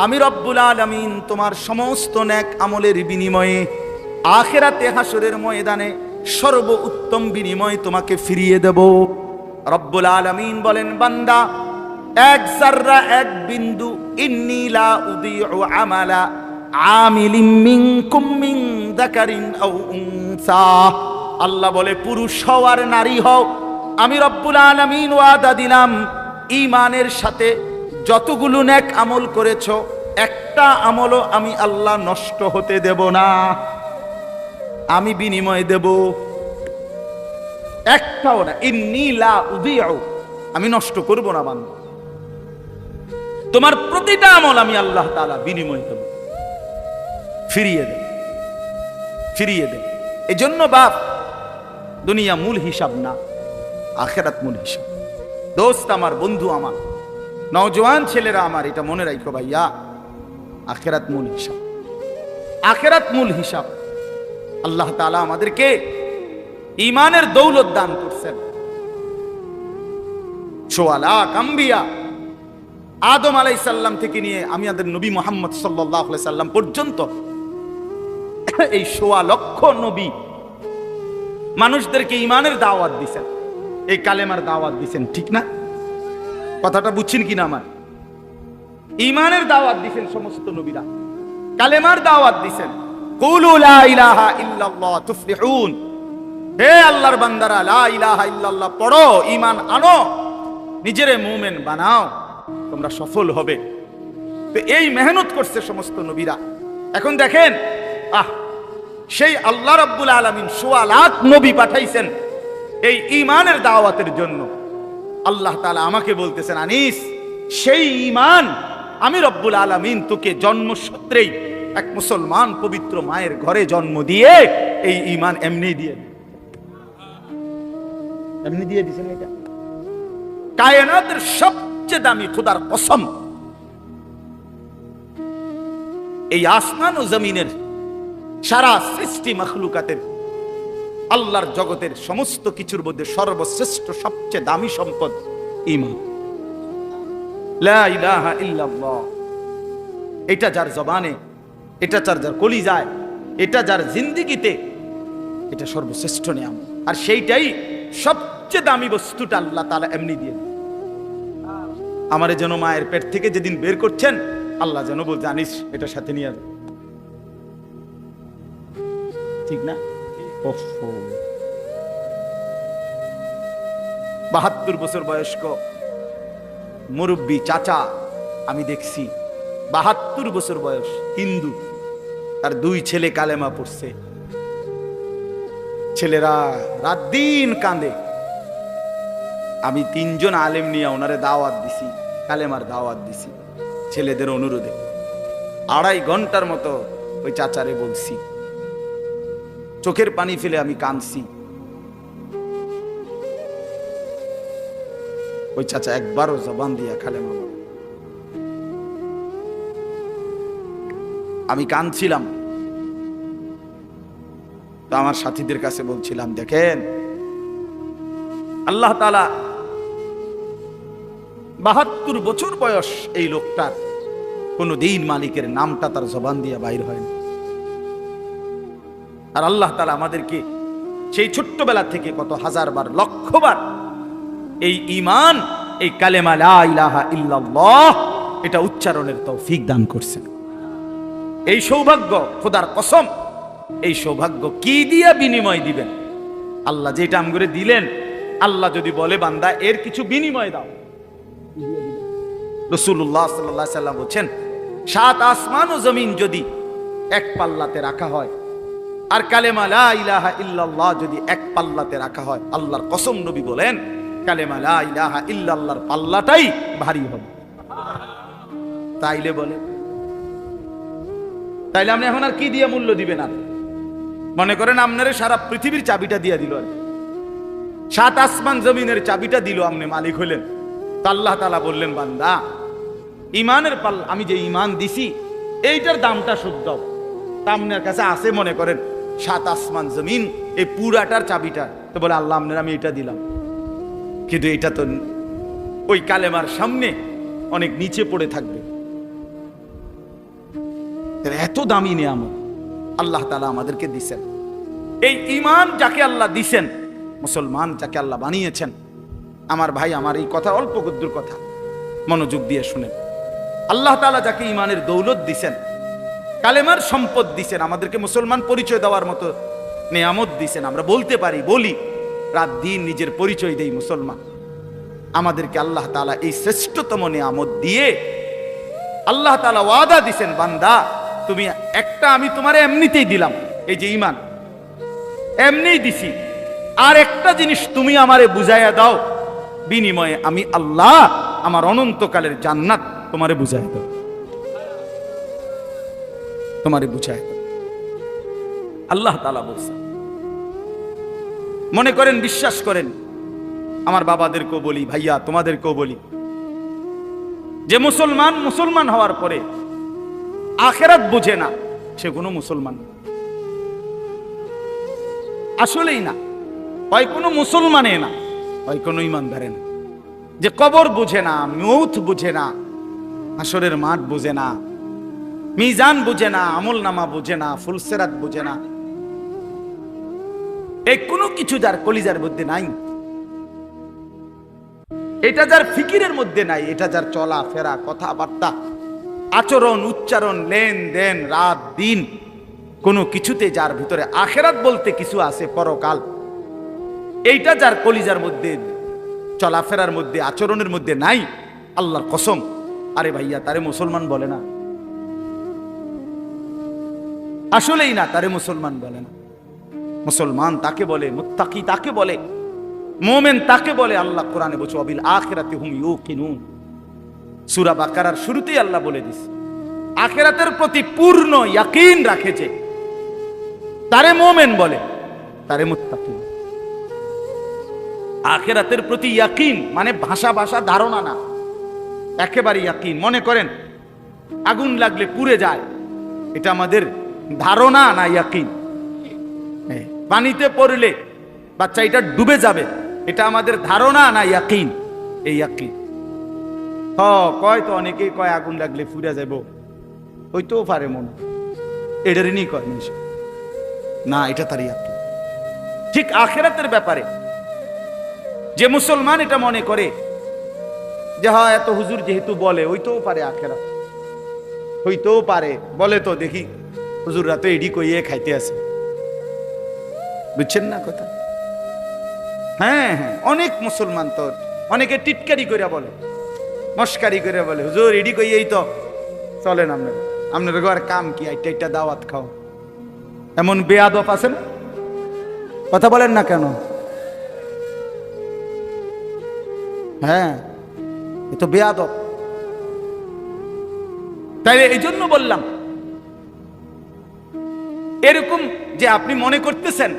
S1: আমি রব্বুল আলামিন তোমার সমস্ত নেক আমলের বিনিময়ে আখিরাতে হাসরের ময়দানে সর্ব উত্তম বিনিময় তোমাকে ফিরিয়ে দেব। রব্বুল আলামিন বলেন বান্দা এক যাররা এক বিন্দু ইন্নী লা উযীউ আমালা আমিলিন মিনকুম মিন যাকারিন আও উনসা। আল্লাহ বলে পুরুষ হও আর নারী হও, আমি রব্বুল আলামিন ওয়াদা দিলাম ঈমানের সাথে যতগুলো নেক আমল করেছো একটা আমলও আমি আল্লাহ নষ্ট হতে দেব না, আমি বিনিময় দেব, একটাও না। ইন্নী লা উযীউ, আমি নষ্ট করব না বান্দা, তোমার প্রতিটা আমল আমি আল্লাহ তাআলা বিনিময় দেব, ফিরিয়ে দেব, ফিরিয়ে দেব। এজন্য বাপ দুনিয়া মূল হিসাব না, আখিরাত মূল হিসাব। দোস্ত আমার, বন্ধু আমার, নওজোয়ান ছেলেরা আমার, এটা মনে রাখো ভাইয়া, আখিরাত মূল হিসাব, আখিরাত মূল হিসাব। আল্লাহ তাআলা আমাদেরকে ঈমানের দৌলত দান করছেন। ১৬ লাখ আম্বিয়া আদম আলাইহিস সালাম থেকে নিয়ে আমাদের নবী মুহাম্মদ সাল্লাল্লাহু আলাইহি সাল্লাম পর্যন্ত এই ১৬ লক্ষ নবী মানুষদেরকে ঈমানের দাওয়াত দিয়েছেন, এই কালেমার দাওয়াত দিয়েছেন, ঠিক না? কথাটা বুঝছেন কিনা আমার? ঈমানের দাওয়াত দিয়েছেন সমস্ত নবীরা, কালেমার দাওয়াত দিয়েছেন। কুলু লা ইলাহা ইল্লাল্লাহ তুফলিহুন, হে আল্লাহর বান্দারা লা ইলাহা ইল্লাল্লাহ পড়ো, ঈমান আনো, নিজেরে মুমিন বানাও, তোমরা সফল হবে। তো এই মেহনত করছে সমস্ত নবীরা। এখন দেখেন সেই আল্লাহ রাব্বুল আলামিন ১৬ লাখ নবী পাঠাইছেন এই ঈমানের দাওয়াতের জন্য। আল্লাহ তাআলা আমাকে বলতেছেন আনিস, সেই ঈমান আমি রব্বুল আলামিন তোকে জন্মসূত্রেই এক মুসলমান পবিত্র মায়ের ঘরে জন্ম দিয়ে এই ঈমান এমনি দিয়ে দিয়েছেন। এটা কায়নাতের সবচেয়ে দামি খোদার কসম, এই আসমান ও জমিনের সারা সৃষ্টি মাখলুকাতের আল্লাহর জগতের সমস্ত কিছুর মধ্যে সর্বশ্রেষ্ঠ সবচেয়ে দামি সম্পদ ঈমান, লা ইলাহা ইল্লাল্লাহ। এটা যার জবানে, এটা যার কলিজায়, এটা যার জিন্দেগিতে, এটা সর্বশ্রেষ্ঠ নিয়ামত। আর সেইটাই সবচেয়ে দামি বস্তুটা আল্লাহ তাআলা এমনি দিয়ে। আমারে যেন মায়ের পেট থেকে যেদিন বের করছেন আল্লাহ যেন বল জানিস এটার সাথে নিয়ে যাবে, ঠিক না? ৭২ বছর বয়স্ক মুরব্বী চাচা আমি দেখছি, ৭২ বছর বয়স, হিন্দু, তার 2 ছেলে কালেমা পড়ছে। ছেলেরা রাত দিন কাঁদে। আমি 3 জন আলেম নিয়ে ওনারে দাওয়াত দিছি, কালেমার দাওয়াত দিছি ছেলেদের অনুরোধে। 2.5 ঘন্টার মতো ওই চাচারে বলছি, চোখের পানি ফেলে আমি কাঁদছি। ওই চাচা একবারও জবান দিয়া কালেমা বলে। আমি কাঁদছিলাম, তো আমার সাথীদের কাছে বলছিলাম, দেখেন আল্লাহ তাআলা ৭২ বছর বয়স এই লোকটার, কোনদিন মালিকের নামটা তার জবান দিয়ে বাইর হয় না। আর আল্লাহ তাআলা আমাদেরকে সেই ছোট্টবেলা থেকে কত হাজারবার, লক্ষবার এই ঈমান, এই কালেমা লা ইলাহা ইল্লাল্লাহ এটা উচ্চারণের তৌফিক দান করছেন। এই সৌভাগ্য, খোদার কসম, এই সৌভাগ্য কি দিয়া বিনিময় দিবেন? আল্লাহ যেটা আমগরে দিলেন, আল্লাহ যদি বলে বান্দা এর কিছু বিনিময় দাও, রাসূলুল্লাহ সাল্লাল্লাহু আলাইহি সাল্লাম বলেন, ৭ আসমান ও জমিন যদি এক পাল্লাতে রাখা হয়, আর কালেমা লা ইলাহা ইল্লাল্লাহ যদি এক পাল্লাতে রাখা হয়, আল্লাহর কসম নবী বলেন কালেমা লা ইলাহা ইল্লাল্লাহর পাল্লাটাই ভারী হবে। তাইলে বলে, তাইলে আপনি এখন আর কি দিয়ে মূল্য দিবেন? আর মনে করেন আপনারে সারা পৃথিবীর চাবিটা দিয়ে দিল, আর ৭ আসমান জমিনের চাবিটা দিল, আপনি মালিক হলেন। তো আল্লাহ তাআলা বললেন, বান্দা ইমানের পাল্লা, আমি যে ইমান দিছি এইটার দামটা শুদ্ধ তা আপনার কাছে আছে, মনে করেন ৭ আসমান জমিন, এই পুরাটার চাবিটা। তো বলে, আল্লাহ আপনার আমি এটা দিলাম, কিন্তু এটা তো ওই কালেমার সামনে অনেক নিচে পড়ে থাকবে। এত দামি নিয়ামত আল্লাহ তাআলা আমাদেরকে দিছেন। এই ঈমান যাকে আল্লাহ দিছেন, মুসলমান যাকে আল্লাহ বানিয়েছেন, আমার ভাই, আমার এই কথা অল্প কদ্দুর কথা, মনোযোগ দিয়ে শুনেন। আল্লাহ তাআলা যাকে ঈমানের দৌলত দিছেন, কালেমার সম্পদ দিছেন, আমাদেরকে মুসলমান পরিচয় দেওয়ার মতো নিয়ামত দিছেন, আমরা বলতে পারি, বলি, রাত দিন নিজের পরিচয় দেই মুসলমান। আমাদেরকে আল্লাহ তাআলা এই শ্রেষ্ঠতম নিয়ামত দিয়ে আল্লাহ তাআলা ওয়াদা দিছেন, বান্দা তুমি একটা, আমি তোমারে এমনিতেই দিলাম, এই যে ঈমান এমনিই দিছি, আর একটা জিনিস তুমি আমারে বুঝাইয়া দাও, বিনিময়ে আমি আল্লাহ আমার অনন্তকালের জান্নাত তোমারে বুঝাইয়া দাও, তোমারে বুঝাইয়া দাও। আল্লাহ তাআলা বলছেন। মনে করেন, বিশ্বাস করেন, আমার বাবাদেরকেও বলি, ভাইয়া তোমাদেরকেও বলি, যে মুসলমান হওয়ার পরে আখিরাত বুঝে না, সে কোনো মুসলমান না। আসলেই না, হয় কোনো মুসলমানে না, হয় কোনো ইমানদারে না। যে কবর বুঝে না, মৌত বুঝে না, হাসরের মাঠ বুঝে না, মিজান বুঝে না, আমল নামা বুঝে না, ফুলসেরাত বুঝে না, এই কোনো কিছু যার কলিজার মধ্যে নাই, এটা যার ফিকিরের মধ্যে নাই, এটা যার চলা ফেরা, কথাবার্তা, আচরণ, উচ্চারণ, লেনদেন, রাত দিন, কোনো কিছুতে যার ভিতরে আখিরাত বলতে কিছু আছে, পরকাল, এইটা যার কলিজার মধ্যে, চলাফেরার মধ্যে, আচরণের মধ্যে নাই, আল্লাহর কসম, আরে ভাইয়া তারে মুসলমান বলে না। আসলেই না, তারে মুসলমান বলে না। মুসলমান তাকে বলে, মুত্তাকি তাকে বলে, মুমিন তাকে বলে। আল্লাহ কোরআনে বলছে, ওয়াবিল আখিরাতি হুম ইউকিনুন। সূরা বাকারার শুরুতেই আল্লাহ বলে দিয়েছে, আখিরাতের প্রতি পূর্ণ ইয়াকিন রাখেছে, তারে মুমিন বলে, তারে মুত্তাকি। আখিরাতের প্রতি ইয়াকিন মানে ভাষা ধারণা না, একেবারে ইয়াকিন। মনে করেন আগুন লাগলে পুড়ে যায়, এটা আমাদের ধারণা না ইয়াকিন। পানিতে পড়লে বাচ্চা এটা ডুবে যাবে, এটা আমাদের ধারণা না ইয়াকিন। এই ইয়াকিন কয় তো অনেকেই কয় আগুন লাগলে পুড়ে যাব, হইতেও পারে মন, এটারই নি কয় না, এটা তার ইয়াকিন। ঠিক আখিরাতের ব্যাপারে যে মুসলমান এটা মনে করে যে হ্যাঁ এত হুজুর যেহেতু বলে, হইতেও পারে আখিরাত, হইতেও পারে, বলে তো দেখি হুজুররা তো এডি কইয়ে খাইতে আছে, বুঝছেন না কথা? হ্যাঁ হ্যাঁ, অনেক মুসলমান তো অনেকে টিটকারি করে বলে, মস্কারি করে বলে, হুজুর এডি কইয়েই তো চলেন, আপনার ঘর কাম কি, একটা দাওয়াত খাও। এমন বেয়াদব আছে না? কথা বলেন না কেন? হ্যাঁ, এ তো বেয়াদব। তাই এই জন্য বললাম, এরকম যে আপনি মনে করতেছেন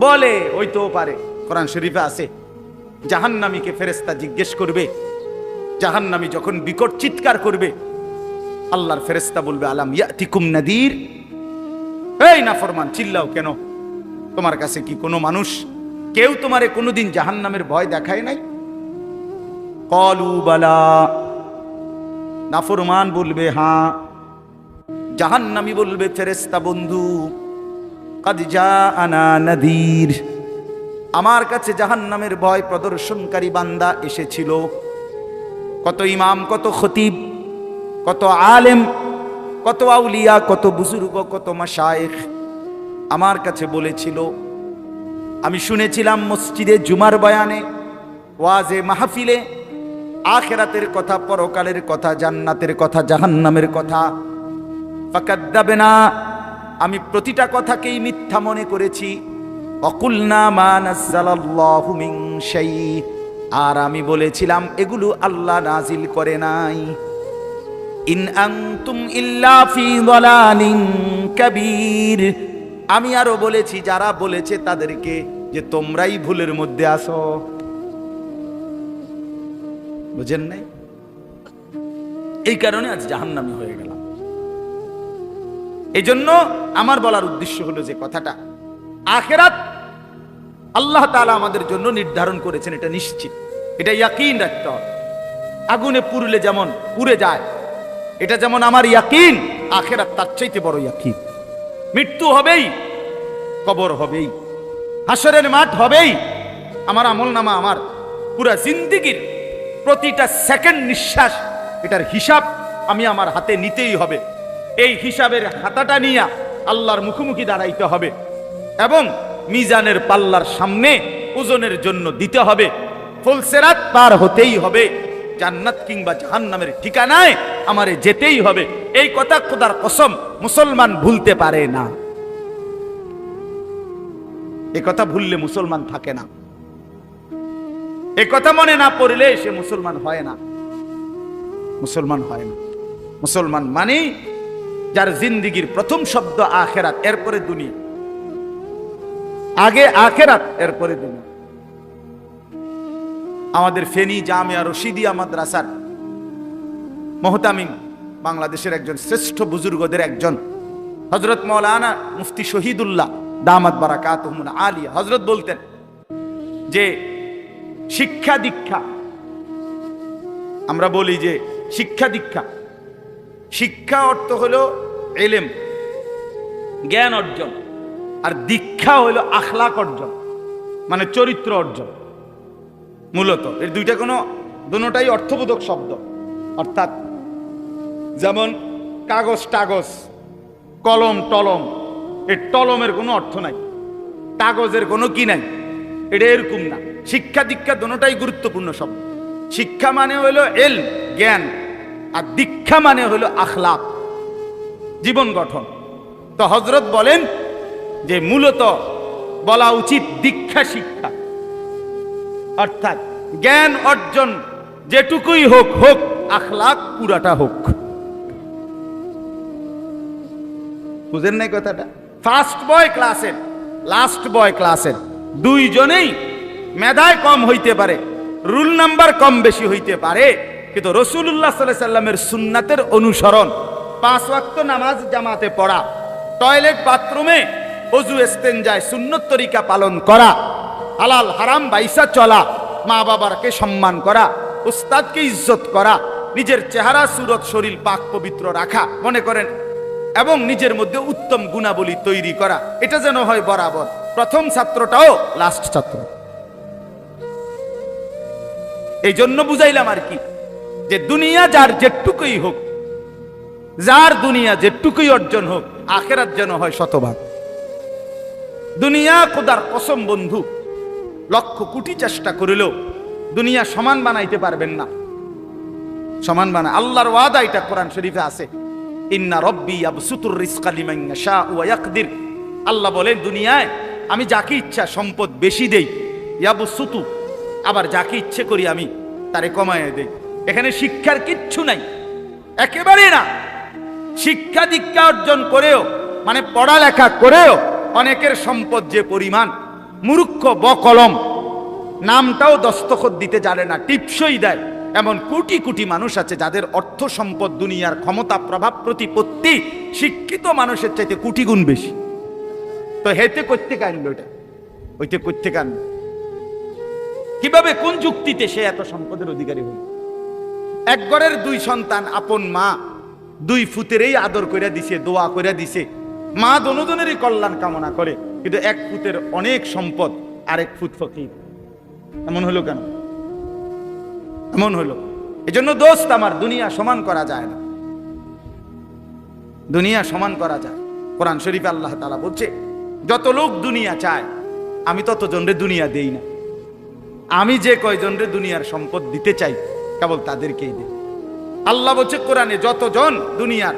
S1: বলে হইতেও পারে, কোরআন শরীফে আছে জাহান্নামীকে ফেরেশতা জিজ্ঞেস করবে, জাহান্নামী যখন বিকট চিৎকার করবে, আল্লাহর ফেরেশতা বলবে আলাম ইয়াতিকুম নাদির, এই নাফরমান চিল্লাও কেন? তোমার কাছে কি কোনো মানুষ, কেউ তোমারে কোনোদিন জাহান্নামের ভয় দেখায় নাই? ক্বালু বালা, নাফরমান বলবে হ্যাঁ। জাহান্নামী বলবে ফেরেশতা বন্ধু, কাদ জাআনা নাদির, আমার কাছে জাহান্নামের ভয় প্রদর্শনকারী বান্দা এসেছিল। কত ইমাম, কত খতিব, কত আলেম, কত আউলিয়া, কত বুজুর্গ, কত মাশায়েখ আমার কাছে বলেছিল। আমি শুনেছিলাম মসজিদে জুমার বয়ানে, ওয়াজে মাহফিলে আখিরাতের কথা, পরকালের কথা, জান্নাতের কথা, জাহান্নামের কথা। ফাকাদ্দাবনা, আমি প্রতিটা কথাকেই মিথ্যা মনে করেছি। ওয়াকুলনা মা নাযালাল্লাহু মিন শাই, আর আমি বলেছিলাম এগুলো আল্লাহ নাজিল করে নাই। ইন আনতুম ইল্লা ফি যালালিন কাবীর, আমি আরো বলেছি যারা বলেছে তাদেরকে যে তোমরাই ভুলের মধ্যে আসো। বুঝেন নাই? এই কারণে আজ জাহান্নামী হয়ে গেলাম। এই জন্য আমার বলার উদ্দেশ্য হলো যে কথাটা, আখিরাত আল্লাহ তাআলা আমাদের জন্য নির্ধারণ করেছেন, এটা নিশ্চিত, এটা ইয়াকিন রাখতে হবে। আগুনে পুড়লে যেমন পুড়ে যায়, এটা যেমন আমার ইয়াকিন, আখিরাত তার চাইতে বড় ইয়াকিন। মৃত্যু হবেই, কবর হবেই, হাসরের মাঠ হবেই। আমার আমলনামা, আমার পুরা জিন্দেগীর প্রতিটা সেকেন্ড নিঃশ্বাস, এটার হিসাব আমি আমার হাতে নিতেই হবে। এই হিসাবের খাতাটা নিয়ে আল্লাহর মুখোমুখি দাঁড়াইতে হবে এবং মিজানের পাল্লার সামনে ওজনের জন্য দিতে হবে। ফুলসেরাত পার হতেই হবে, জান্নাত কিংবা জাহান্নামের ঠিকানায় আমারে যেতেই হবে। এই কথা খোদার কসম মুসলমান ভুলতে পারে না। এই কথা ভুললে মুসলমান থাকে না, এই কথা মনে না পড়লে সে মুসলমান হয় না, মুসলমান হয় না। মুসলমান মানে যার জিন্দেগীর প্রথম শব্দ আখিরাত, এরপরে দুনিয়া। আগে আখিরাত, এরপরে দুনিয়া। আমাদের ফেনী জামিয়া রশিদিয়া মাদ্রাসার মুহতামিম, বাংলাদেশের একজন শ্রেষ্ঠ বুজুর্গদের একজন, হযরত মাওলানা মুফতি শহীদুল্লাহ দামাত বারাকাতুহুল আলিয়া, হযরত বলতেন যে শিক্ষা দীক্ষা, আমরা বলি যে শিক্ষা দীক্ষা, শিক্ষা অর্থ হলো ইলম, জ্ঞান অর্জন, আর দীক্ষা হলো আখলাক অর্জন, মানে চরিত্র অর্জন। মূলত এর দুইটা দুটোটাই অর্থবোধক শব্দ। অর্থাৎ যেমন কাগজ টাগজ, কলম টলম, এর টলমের কোনো অর্থ নাই, কাগজের কোনো কি নাই, এটা এরকম না। শিক্ষা দীক্ষা দুটোটাই গুরুত্বপূর্ণ শব্দ। শিক্ষা মানে হলো ইলম, জ্ঞান, আর দীক্ষা মানে হলো আখলাক, জীবন গঠন। তো হযরত বলেন যে মূলত বলা উচিত দীক্ষা শিক্ষা, অর্থাৎ জ্ঞান অর্জন যেটুকুই হোক হোক, আখলাক পুরাটা হোক। বুঝেন নাই কথাটা? ফার্স্ট বয় ক্লাসের, লাস্ট বয় ক্লাসের দুইজনেই মেধায় কম হইতে পারে, রুল নাম্বার কম বেশি হইতে পারে, কিন্তু রাসূলুল্লাহ সাল্লাল্লাহু আলাইহি সাল্লামের সুন্নাতের অনুসরণ, 5 ওয়াক্ত নামাজ জামাতে পড়া, টয়লেট বাথরুমে ওযু ইস্তেনজায় সুন্নত তরিকা পালন করা, হালাল হারাম বাইসা চলা, মা বাবাকে সম্মান করা, উস্তাদকে ইজ্জত করা, নিজের চেহারা সুরত শরীর পাক পবিত্র রাখা, মনে করেন, এবং নিজের মধ্যে উত্তম গুণাবলী তৈরি করা, এটা যেন হয় বরাবর। প্রথম ছাত্রটাও লাস্ট ছাত্র। এই জন্য বুঝাইলাম আর কি, যে দুনিয়া যার যেটুকুই হোক, যার দুনিয়া যেটুকুই অর্জন হোক, আখিরাত যেন হয় শতভাগ। দুনিয়া খোদার কসম বন্ধু, লক্ষ কোটি চেষ্টা করিলেও দুনিয়া সমান বানাইতে পারবেন না। সমান বানায় আল্লাহর ওয়াদা, এটা কোরআন শরীফে আছে, ইন্না রব্বি ইয়াবসুতুর রিজকা লিমান ইয়াশা ওয়া ইয়াকদির। আল্লাহ বলেন দুনিয়ায় আমি যাকে ইচ্ছা সম্পদ বেশি দেই, ইয়াবসুতু, আবার যাকে ইচ্ছে করি আমি তারে কমায় দেই। এখানে শিক্ষার কিচ্ছু নাই, একেবারে না। শিক্ষা দীক্ষা অর্জন করেও, মানে পড়ালেখা করেও অনেকের সম্পদ যে পরিমাণ, মূর্খ বকলম নামটাও দস্তখত দিতে জানে না, টিপসই দেয়। এমন কোটি কোটি মানুষ আছে যাদের অর্থ সম্পদ, দুনিয়ার ক্ষমতা, প্রভাব, প্রতিপত্তি শিক্ষিত মানুষের চাইতে কোটি গুণ বেশি। তো হেতে করতে কানলো, এটা ওইতে করতে কানলো কিভাবে, কোন যুক্তিতে সে এত সম্পদের অধিকারী হল? এক ঘরের দুই সন্তান, আপন মা, দুই ফুতেরই আদর করে দিছে, দোয়া করে দিছে, মা দনোজনেরই কল্যাণ কামনা করে, কিন্তু এক ফুতের অনেক সম্পদ, আরেক ফুত ফকির। এমন হলো কেন? এমন হলো এজন্য দোস্ত আমার, দুনিয়া সমান করা যায় না, দুনিয়া সমান করা যায়। কোরআন শরীফে আল্লাহ তাআলা বলছে, যত লোক দুনিয়া চায় আমি তত জনরে দুনিয়া দেই না। আমি যে কয়জনরে দুনিয়ার সম্পদ দিতে চাই কেবল তাদেরকেই দেই। আল্লাহ বলছে কোরআনে, যতজন দুনিয়ার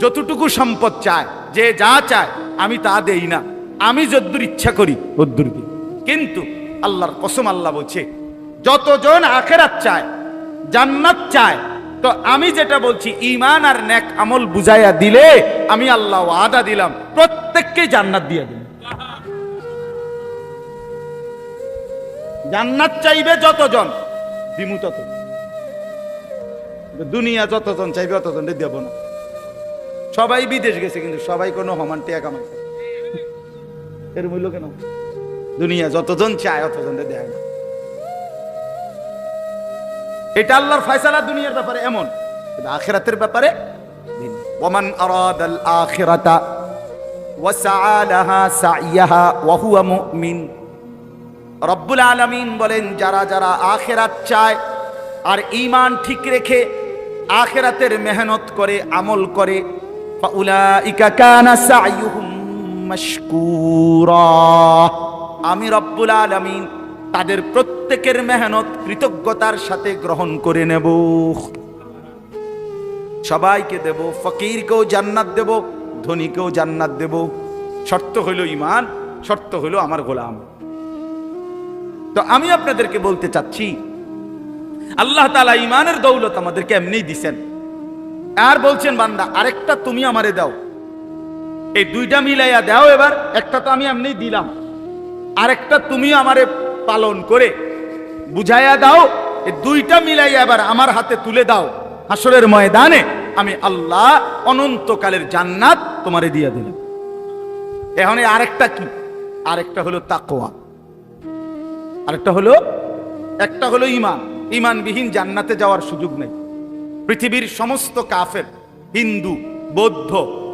S1: যতটুকু সম্পদ চায়, যে যা চায় আমি তা দেই না, আমি যদ্দুর ইচ্ছা করি তদ্দুর দিই। কিন্তু আল্লাহর কসম, আল্লাহ বলছে যতজন আখিরাত চায়, জান্নাত চায়, তো আমি যেটা বলছি ঈমান আর নেক আমল বুঝাইয়া দিলে আমি আল্লাহ ওয়াদা দিলাম প্রত্যেককে জান্নাত দিয়ে দিলাম। জান্নাত চাইবে যতজন দিমু তত, দুনিয়া যতজন চাইবে অতজন দেব না। সবাই বিদেশ গেছে কিন্তু সবাই কোনো সমান টাকা কামাইছে, এর মূল্য কেন? দুনিয়া যতজন চায় অতজন দেয় না। এটা আল্লাহর ফয়সালা দুনিয়ার ব্যাপারে এমন, কিন্তু আখিরাতের ব্যাপারে ওয়ামান আরাদাল আখিরাতা ওয়া সাআ লাহা সাইয়াহা ওয়া হুয়া মুমিন। রব্বুল আলামিন বলেন, যারা যারা আখিরাত চায় আর ঈমান ঠিক রেখে আখিরাতের মেহনত করে, আমল করে, ফাউলাইকা কানা সাইয়ুহুম মাশকুরা, আমি রব্বুল আলামিন তাদের প্রত্যেকের মেহনত কৃতজ্ঞতার সাথে গ্রহণ করে নেব। সবাইকে দেব, ফকিরকেও জান্নাত দেব, ধনীকেও জান্নাত দেব। শর্ত হইল ঈমান, শর্ত হইল আমার গোলাম। তো আমি আপনাদেরকে বলতে চাচ্ছি, আল্লাহ তাআলা ঈমানের দৌলত আমাদেরকে এমনিই দিছেন, আর বলছেন বান্দা আরেকটা তুমি আমারে দাও। এই দুইটা মিলাইয়া দাও। এবার একটা তো আমি এমনিই দিলাম, আরেকটা তুমি আমারে পালন করে বুঝাইয়া দাও। এই দুইটা মিলাইয়া এবার আমার হাতে তুলে দাও, হাসরের ময়দানে আমি আল্লাহ অনন্তকালের জান্নাত তোমারে দিয়ে দিলাম। এখন আরেকটা কি? আরেকটা হলো তাকওয়া, আরেকটা হলো, একটা হলো ঈমান। ঈমানবিহীন জান্নাতে যাওয়ার সুযোগ নেই। পৃথিবীর সমস্ত কাফের, হিন্দু, বৌদ্ধ,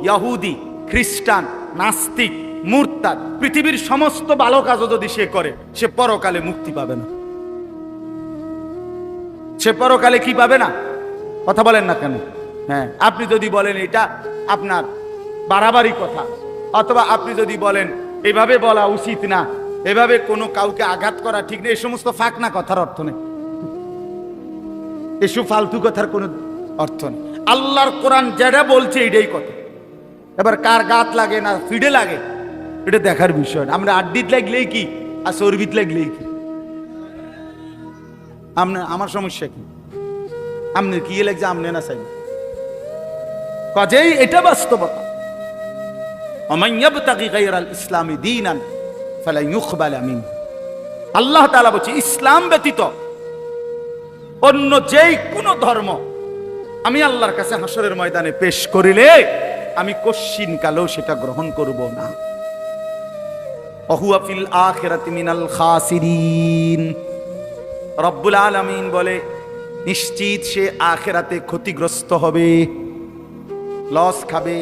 S1: ইহুদি, খ্রিস্টান, নাস্তিক, মুরতাদ, পৃথিবীর সমস্ত ভালো কাজও যদি সে করে, সে পরকালে মুক্তি পাবে না। সে পরকালে কি পাবে না? কথা বলেন না কেন? হ্যাঁ, আপনি যদি বলেন এটা আপনার বাড়াবাড়ি কথা, অথবা আপনি যদি বলেন এভাবে বলা উচিত না, এভাবে কোনো কাউকে আঘাত করা ঠিক নেই, এই সমস্ত ফাঁকনা কথার অর্থ নেই, এসব ফালতু কথার কোনো অর্থ নেই। আল্লাহর কোরআন যেটা বলছে এটাই কথা। এবার কার গাত লাগে না ফিডে লাগে এটা দেখার বিষয় না। আমরা আড্ডিত লাগলেই কি আর চর্বিত লাগলেই কি, আমার সমস্যা কি? আমনে কি লাগছে, আমনে না চাই কাজেই এটা বাস্তবতা। ওমান ইয়াবতাগি গায়রাল ইসলামি দীনান ফালা ইউকবাল মিনহু। আল্লাহ তাআলা বলছে ইসলাম ব্যতীত অন্য যেই কোনো ধর্ম আমি আল্লাহর কাছে হাসরের ময়দানে পেশ করিলে আমি কশ্চিন কালেও সেটা গ্রহণ করব না। ওহুয়া ফিল আখিরাতি মিনাল খাসিরিন। রব্বুল আলামিন বলে নিশ্চিত সে আখিরাতে ক্ষতিগ্রস্ত হবে, লস খাবে।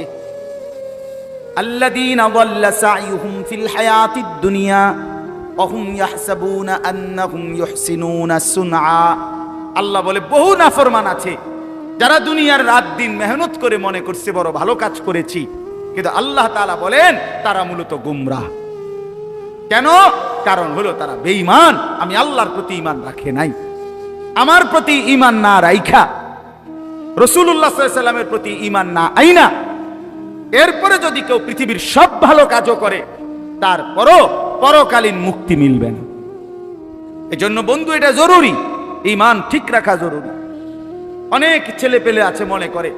S1: আল্লাযীনা যাল্লা সাইয়ুহুম ফিল হায়াতিদ দুনিয়া ওয়া হুম ইয়াহসাবুনা আন্নাহুম ইউহসিনুনা সুনআ। আল্লাহ বলে বহু নাফরমান আছে যারা দুনিয়ার রাত দিন মেহনত করে মনে করছে বড় ভালো কাজ করেছি, কিন্তু আল্লাহ তাআলা বলেন তারা মূলত গুমরাহ। কেন? কারণ হলো তারা বেঈমান, আমি আল্লাহর প্রতি ঈমান রাখে নাই। আমার প্রতি ঈমান না রাইখা, রাসূলুল্লাহ সাল্লাল্লাহু আলাইহি ওয়াসাল্লামের প্রতি ঈমান না আইনা, এরপরে যদি কেউ পৃথিবীর সব ভালো কাজও করে তারপরও পরকালীন মুক্তি মিলবে না। এজন্য বন্ধু এটা জরুরি, ঈমান ঠিক রাখা জরুরি। অনেক ছেলে পেলে আছে মনে করে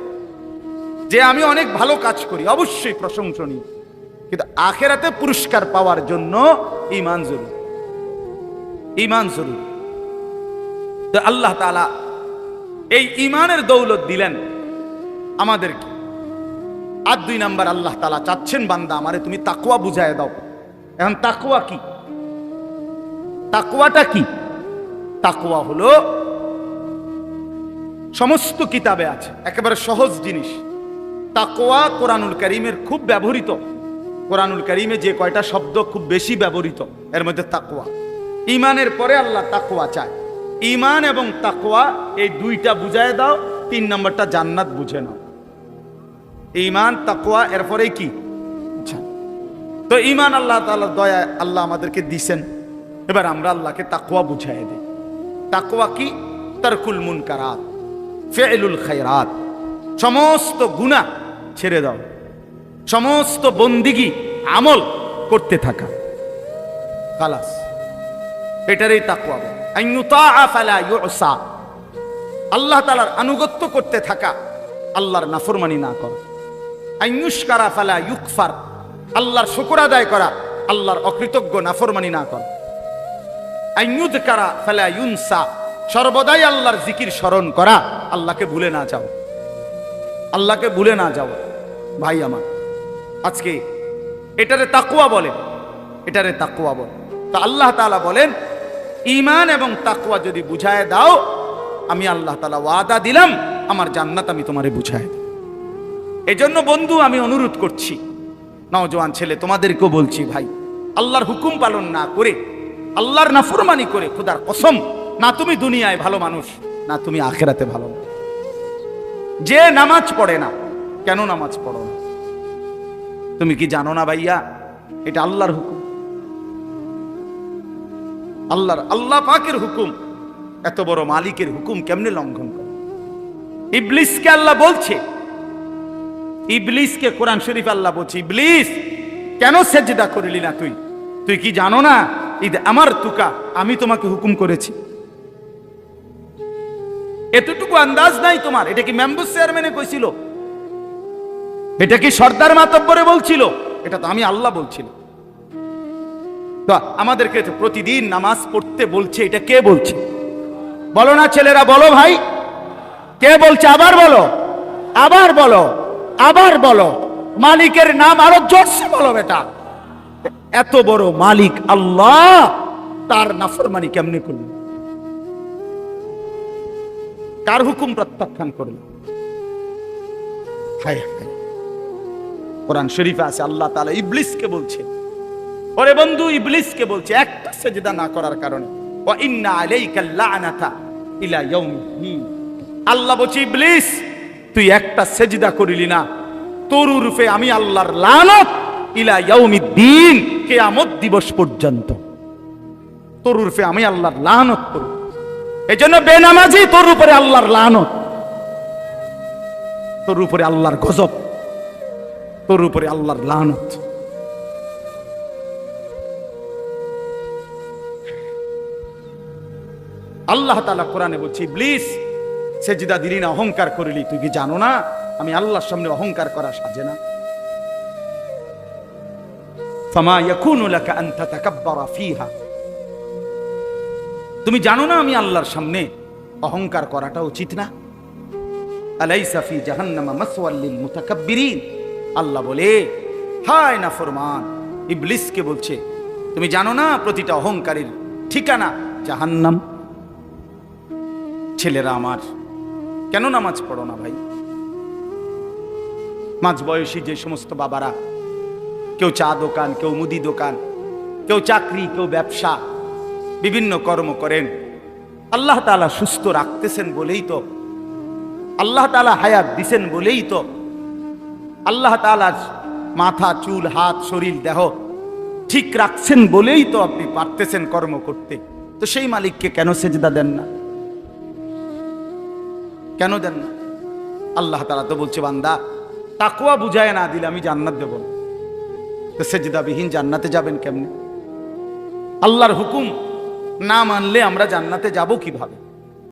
S1: যে আমি অনেক ভালো কাজ করি, অবশ্যই প্রশংসনীয়, কিন্তু আখিরাতে পুরস্কার পাওয়ার জন্য ঈমান জরুরি। ঈমান জরুরি। তো আল্লাহ তাআলা এই ঈমানের দৌলত দিলেন আমাদেরকে। আর 2 নাম্বার আল্লাহ তাআলা চাচ্ছেন, বান্দা আমারে তুমি তাকওয়া বুঝায় দাও। এখন তাকওয়া কি? তাকওয়াটা কি? তাকওয়া হলো সমস্ত কিতাবে আছে, একেবারে সহজ জিনিস। তাকওয়া কোরআনুল কারীমের খুব ব্যবহৃত। কোরআনুল কারীমে যে কয়টা শব্দ খুব বেশি ব্যবহৃত, এর মধ্যে তাকওয়া। ঈমানের পরে আল্লাহ তাকওয়া চায়। ঈমান এবং তাকওয়া এই 2টা বুঝায় দাও, 3 নাম্বারটা জান্নাত বুঝে নাও। ঈমান, তাকওয়া, এরপরে কি? তো ঈমান আল্লাহ তাআলার দয়া আল্লাহ আমাদেরকে দিবেন। এবার আমরা আল্লাহকে তাকওয়া বুঝায় দেই। তাকওয়া কি? তারকুল মুনকারাত, ফি'লুল খায়রাত, সমস্ত গুনাহ ছেড়ে দাও, সমস্ত বন্দিগি আমল করতে থাকা, খালাস, এটারই তাকওয়া। আইয়ুতাআ ফালা ইউসা, আল্লাহ তাআলার আনুগত্য করতে থাকা, আল্লাহর নাফরমানি না করা। আইয়ুশকারা ফালা ইউকফার, আল্লাহর শুকর আদায় করা, আল্লাহর অকৃতজ্ঞ নাফরমানি না করা। আইয়ুযকারা ফালা ইউনসা, সর্বদাই আল্লাহর জিকির স্মরণ করা, আল্লাহকে ভুলে না যাও, আল্লাহকে ভুলে না যাও। ভাই আমার, আজকে এটারে তাকওয়া বলে, এটারে তাকওয়া বলে। তো আল্লাহ তাআলা বলেন ঈমান এবং তাকওয়া যদি বুঝায় দাও, আমি আল্লাহ তাআলা ওয়াদা দিলাম আমার জান্নাত আমি তোমারে বুঝায় দেব। এজন্য বন্ধু আমি অনুরোধ করছি, নওজোয়ান ছেলে তোমাদেরকেও বলছি, ভাই আল্লাহর হুকুম পালন না করে, আল্লাহর নাফরমানি করে, খোদার কসম, না তুমি দুনিয়ায় ভালো মানুষ, না তুমি আখিরাতে ভালো। যে নামাজ পড়ে না, কেন নামাজ পড়ো না? তুমি কি জানো না ভাইয়া, এটা আল্লাহর হুকুম, আল্লাহ পাকের হুকুম। এত বড় মালিকের হুকুম কেমনে লঙ্ঘন করে? ইবলিসকে আল্লাহ বলছে, ইবলিসকে কোরআন শরীফ আল্লাহ বলছে, ইবলিস কেন সেজদা করলি না তুই? তুই কি জানো না ঈদ আমার তুকা, আমি তোমাকে হুকুম করেছি? এতটুকু আন্দাজ নাই তোমার? এটা কি মেম্বার চেয়ারম্যানে কইছিল? এটা কি সর্দার মাতব্বরে বলছিল? এটা তো আমি আল্লাহ বলছিল। তো আমাদেরকে প্রতিদিন নামাজ পড়তে বলছে, এটা কে বলছে? বলো না ছেলেরা, বলো ভাই, কে বলছে? আবার বলো, আবার বলো, আবার বলো। মালিকের নাম আরো জোরসে বলো বেটা। এত বড় মালিক আল্লাহ, তার নাফরমানি কেমনে করল? কার হুকুম প্রত্যাখ্যান করল? হায় হায়, কোরআন শরীফে আছে আল্লাহ তাআলা ইবলিসকে বলছে, ওরে বন্ধু, ইবলিসকে বলছে একটা সেজদা না করার কারণে, ওয়া ইন্না আলাইকা লা'নাতা ইলা ইয়াউমিদ্দিন। আল্লাহ বলছে ইবলিস তুই একটা সেজদা করিলি না, তোর রূপে আমি আল্লাহর লানত ইলা ইয়াউমিদ্দিন, কিয়ামত দিবস পর্যন্ত তোর রূপে আমি আল্লাহর লানত করব। এজন্য বেনামাজি তোর উপরে আল্লাহর লানত, তোর উপরে আল্লাহর গজব, তোর উপরে আল্লাহর লানত। আল্লাহ তাআলা কোরআনে বলছে ইবলিস সেজদা দিলি না, অহংকার করিলি, তুই কি জানো না আমি আল্লাহর সামনে অহংকার করা সাজে না? ফামা ইয়াকুনু লাকা আন তাতাকাব্বারা ফিহা, তুমি জানো না আমি আল্লাহর সামনে অহংকার করাটা উচিত না? আলাইসা ফি জাহান্নামা মাসওয়াল লিল মুতাকাব্বিরিন। আল্লাহ বলে, হায় নাফরমান, ইবলিসকে বলছে তুমি জানো না প্রতিটা অহংকারীর ঠিকানা জাহান্নাম। ছেলেরা আমার, কেন নামাজ পড়ো না ভাই? মাঝ বয়সী যে সমস্ত বাবারা, কেউ চা দোকান, কেউ মুদি দোকান, কেউ চাকরি, কেউ ব্যবসা, বিভিন্ন কর্ম করেন, আল্লাহ তাআলা সুস্থ রাখতেছেন বলেই তো, আল্লাহ তাআলা হায়াত দিছেন বলেই তো, আল্লাহ তাআলা মাথা, চুল, হাত, শরীর, দেহ ঠিক রাখছেন বলেই তো আপনি পারতেছেন কর্ম করতে। তো সেই মালিককে কেন সেজদা দেন না? কেন দেন না? আল্লাহ তাআলা তো বলছে বান্দা তাকওয়া বুঝায় না দিলে আমি জান্নাত দেব না। তো সেজদাবিহীন জান্নাতে যাবেন কেমনে? আল্লাহর হুকুম না মানলে আমরা জান্নাতে যাব কিভাবে?